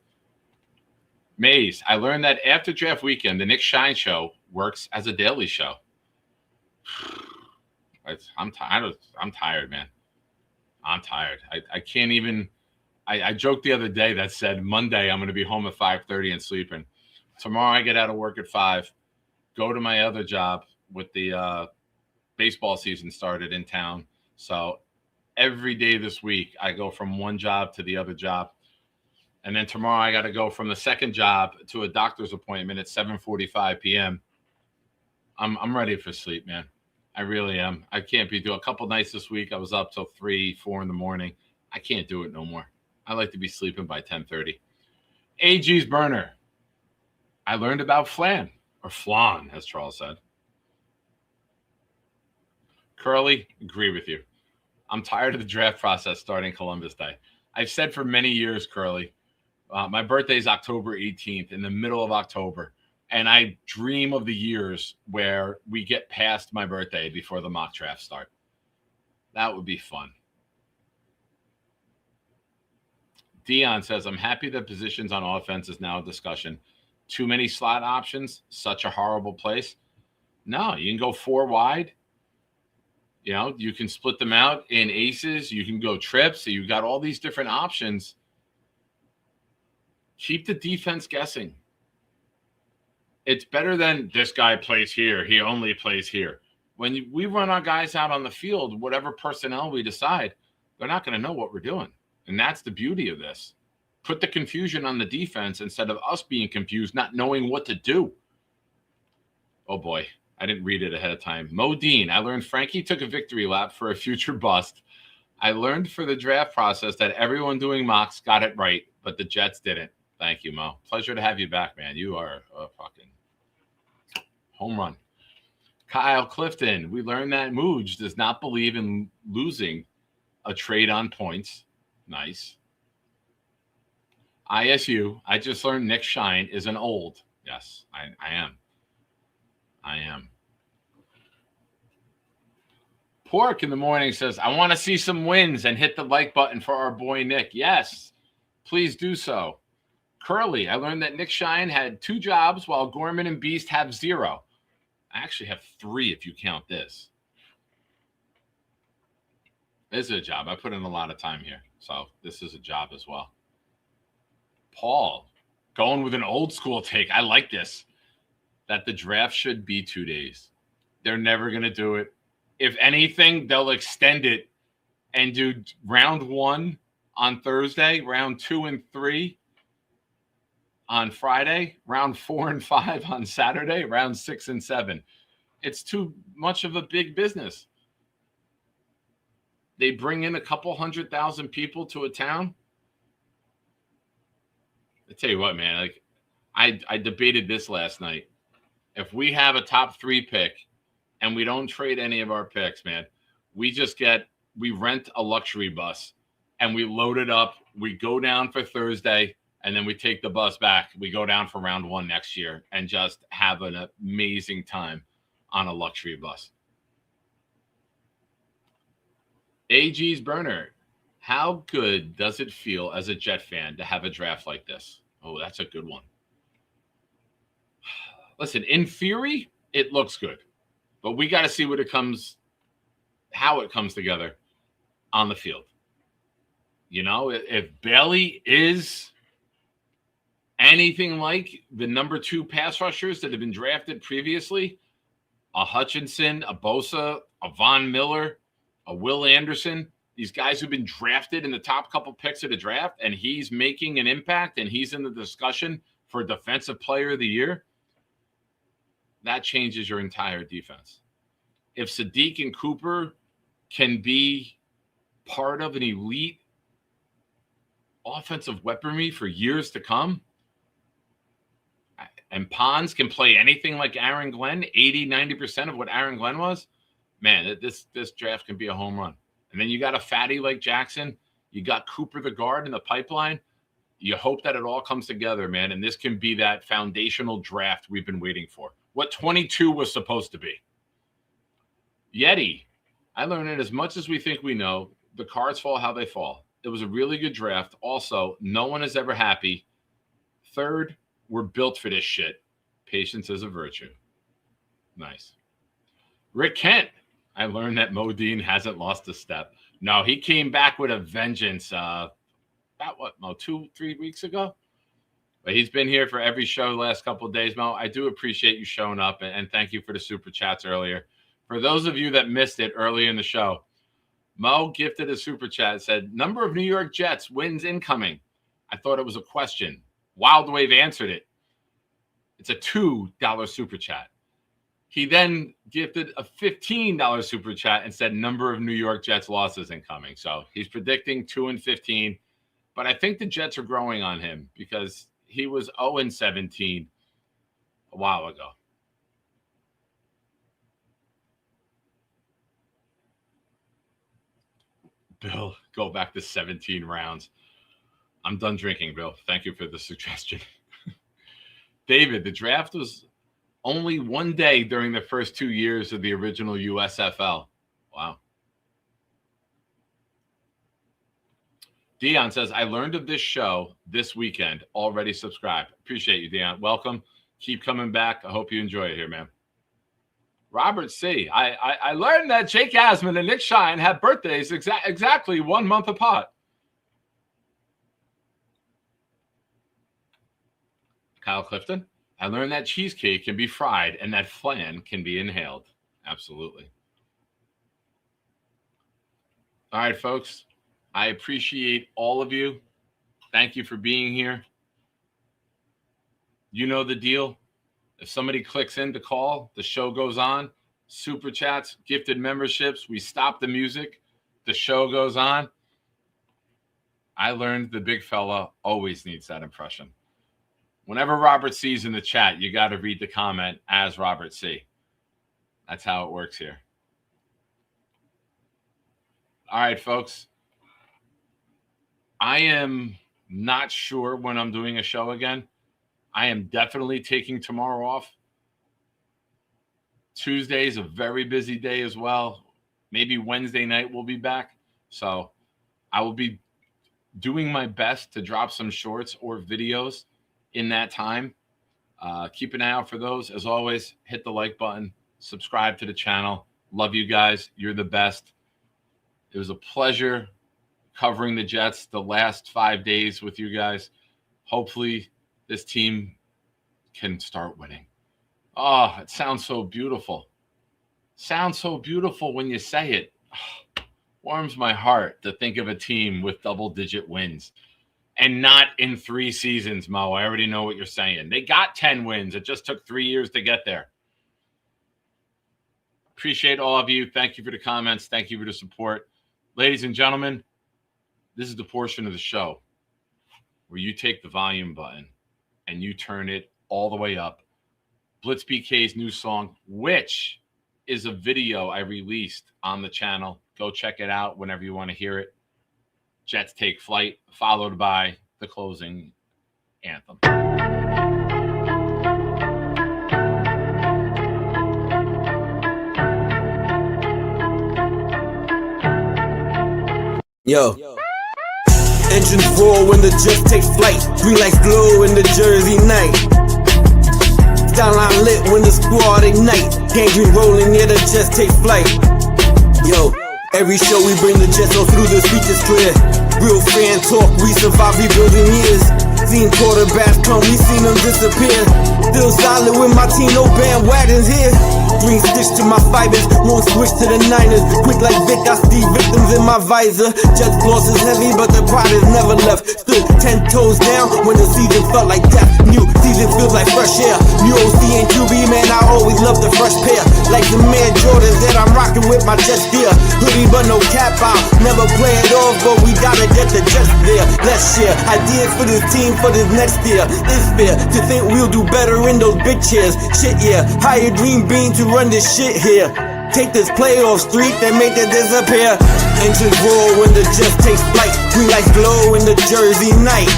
Maze, I learned that after draft weekend, the Nick Shine Show works as a daily show. I'm tired, man. I'm tired. I can't even. I joked the other day that said Monday I'm going to be home at 5:30 and sleeping. Tomorrow I get out of work at 5. go to my other job with the baseball season started in town. So every day this week, I go from one job to the other job. And then tomorrow I got to go from the second job to a doctor's appointment at 7:45 p.m. I'm ready for sleep, man. I really am. I can't be doing a couple nights this week. I was up till 3, 4 in the morning. I can't do it no more. I like to be sleeping by 10:30. AG's burner. I learned about flan, or flan, as Charles said. Curly, agree with you. I'm tired of the draft process starting Columbus Day. I've said for many years, Curly, my birthday is October 18th, in the middle of October. And I dream of the years where we get past my birthday before the mock draft start. That would be fun. Dion says, I'm happy that positions on offense is now a discussion. Too many slot options, such a horrible place. No, you can go 4 wide. You know, you can split them out in aces. You can go trips. So you've got all these different options. Keep the defense guessing. It's better than this guy plays here. He only plays here. When we run our guys out on the field, whatever personnel we decide, they're not going to know what we're doing. And that's the beauty of this. Put the confusion on the defense instead of us being confused, not knowing what to do. Oh, boy. I didn't read it ahead of time. Modine, I learned Frankie took a victory lap for a future bust. I learned for the draft process that everyone doing mocks got it right, but the Jets didn't. Thank you, Mo. Pleasure to have you back, man. You are a fucking home run. Kyle Clifton, we learned that Mooj does not believe in losing a trade on points. Nice. ISU, I just learned Nick Shine is an old. Yes, I am. I am. Pork in the morning says, I want to see some wins and hit the like button for our boy Nick. Yes, please do so. Curly, I learned that Nick Shine had 2 jobs while Gorman and Beast have 0. I actually have 3 if you count this. This is a job. I put in a lot of time here. So this is a job as well. Paul, going with an old school take. I like this. That the draft should be 2 days. They're never going to do it. If anything, they'll extend it and do round 1 on Thursday, round 2 and 3 on Friday, round 4 and 5 on Saturday, round 6 and 7. It's too much of a big business. They bring in a couple 100,000 people to a town. I tell you what, man, like I debated this last night. If we have a top 3 pick and we don't trade any of our picks, man, we rent a luxury bus and we load it up. We go down for Thursday and then we take the bus back. We go down for round 1 next year and just have an amazing time on a luxury bus. AG's burner. How good does it feel as a Jet fan to have a draft like this? Oh, that's a good one. Listen, in theory, it looks good, but we got to see how it comes together on the field. You know, if Bailey is anything like the number 2 pass rushers that have been drafted previously, a Hutchinson, a Bosa, a Von Miller, a Will Anderson, these guys who've been drafted in the top couple picks of the draft, and he's making an impact and he's in the discussion for Defensive Player of the Year, that changes your entire defense. If Sadiq and Cooper can be part of an elite offensive weaponry for years to come, and Pons can play anything like Aaron Glenn, 80-90% of what Aaron Glenn was, man, this draft can be a home run. And then you got a fatty like Jackson. You got Cooper the guard in the pipeline. You hope that it all comes together, man, and this can be that foundational draft we've been waiting for. What 22 was supposed to be. Yeti, I learned that as much as we think we know, the cards fall how they fall. It was a really good draft. Also, no one is ever happy. Third, we're built for this shit. Patience is a virtue. Nice. Rick Kent, I learned that Modine hasn't lost a step. No, he came back with a vengeance about 2-3 weeks ago? But he's been here for every show the last couple of days, Mo. I do appreciate you showing up, and thank you for the super chats earlier. For those of you that missed it early in the show, Mo gifted a super chat, said, number of New York Jets wins incoming. I thought it was a question. Wildwave answered it. It's a $2 super chat. He then gifted a $15 super chat and said number of New York Jets losses incoming. So he's predicting 2-15. But I think the Jets are growing on him because he was 0-17 a while ago. Bill, go back to 17 rounds. I'm done drinking, Bill. Thank you for the suggestion. David, the draft was only one day during the first 2 years of the original USFL. Wow. Dion says, I learned of this show this weekend. Already subscribed. Appreciate you, Dion. Welcome. Keep coming back. I hope you enjoy it here, man. Robert C. I learned that Jake Asman and Nick Shine have birthdays exactly 1 month apart. Kyle Clifton. I learned that cheesecake can be fried and that flan can be inhaled. Absolutely. All right, folks. I appreciate all of you. Thank you for being here. You know the deal. If somebody clicks in to call, the show goes on. Super chats, gifted memberships. We stop the music. The show goes on. I learned the big fella always needs that impression. Whenever Robert C's in the chat, you got to read the comment as Robert C. That's how it works here. All right, folks. I am not sure when I'm doing a show again. I am definitely taking tomorrow off. Tuesday is a very busy day as well. Maybe Wednesday night we'll be back. So I will be doing my best to drop some shorts or videos in that time. Keep an eye out for those. As always, hit the like button, subscribe to the channel. Love you guys. You're the best. It was a pleasure covering the Jets the last 5 days with you guys. Hopefully this team can start winning. Oh, it sounds so beautiful. Sounds so beautiful when you say it. Oh, warms my heart to think of a team with double-digit wins. And not in 3 seasons, Mo. I already know what you're saying. They got 10 wins. It just took 3 years to get there. Appreciate all of you. Thank you for the comments. Thank you for the support. Ladies and gentlemen, this is the portion of the show where you take the volume button and you turn it all the way up. Blitz BK's new song, which is a video I released on the channel. Go check it out whenever you want to hear it. Jets Take Flight, followed by the closing anthem. Yo. Engines roar when the Jets take flight. Green lights glow in the Jersey night. Skyline lit when the squad ignite. Gangrene rolling, yeah, the Jets take flight. Yo. Every show we bring the Jets all through, the speech is clear. Real fan talk, we survive rebuilding years. Seen quarterbacks come, we seen them disappear. Still solid with my team, no bandwagons here. Green stitch to my fibers, won't switch to the Niners. Quick like Vic, I see victims in my visor. Jets loss is heavy, but the pride is never left. Stood 10 toes down when the season felt like death. New season feels like fresh air. New OC and QB, man, I always love the fresh pair. Like the man Jordans that I'm rocking with my Jets gear. Hoodie but no cap out, never play it off, but we gotta get the Jets there. Let's share ideas for this team for this next year. It's fair to think we'll do better in those big chairs. Shit, yeah, hire Dream Bean to run this shit here. Take this playoff streak and make it disappear. Engines roar when the Jets take flight. Green lights glow in the Jersey night.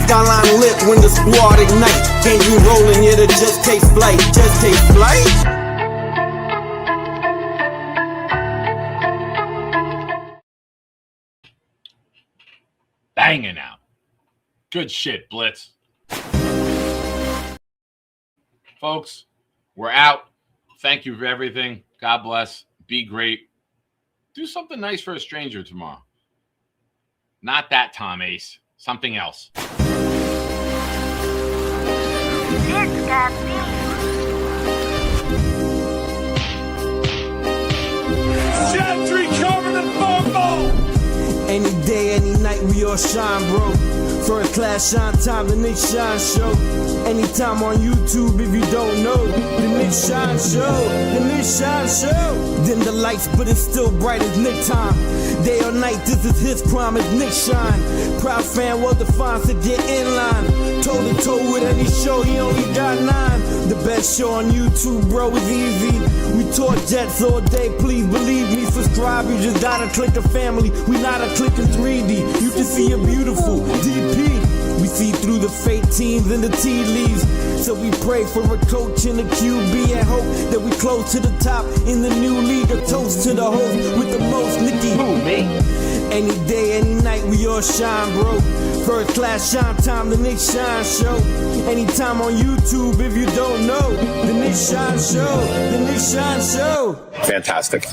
Skyline lit when the squad ignite. Gangrene rolling, yeah, the Jets take flight. Jets take flight. Banging out. Good shit, Blitz. Folks, we're out. Thank you for everything. God bless. Be great. Do something nice for a stranger tomorrow. Not that Tom Ace. Something else. got beef. Gentry covered in football. Any day, any night, we all shine, bro. First class shine time, the Nick Shine Show. Anytime on YouTube, if you don't know, the Nick Shine Show, the Nick Shine Show. Dim the lights, but it's still bright as Nick time. Day or night, this is his prime, it's Nick Shine. Proud fan, well defined, to get in line. Toe to toe with any show, he only got 9. The best show on YouTube, bro, is easy. We talk Jets all day, please believe me. Subscribe, you just gotta click a family. We not a click in 3D. You can see a beautiful DP. We see through the fake teams and the tea leaves. So we pray for a coach and a QB and hope that we close to the top in the new league. A toast to the host with the most, Nicky. Who, me? Any day, any night, we all shine, bro. First class shine time, the Nick Shine Show. Anytime on YouTube, if you don't know, the Nick Shine Show, the Nick Shine Show. Fantastic.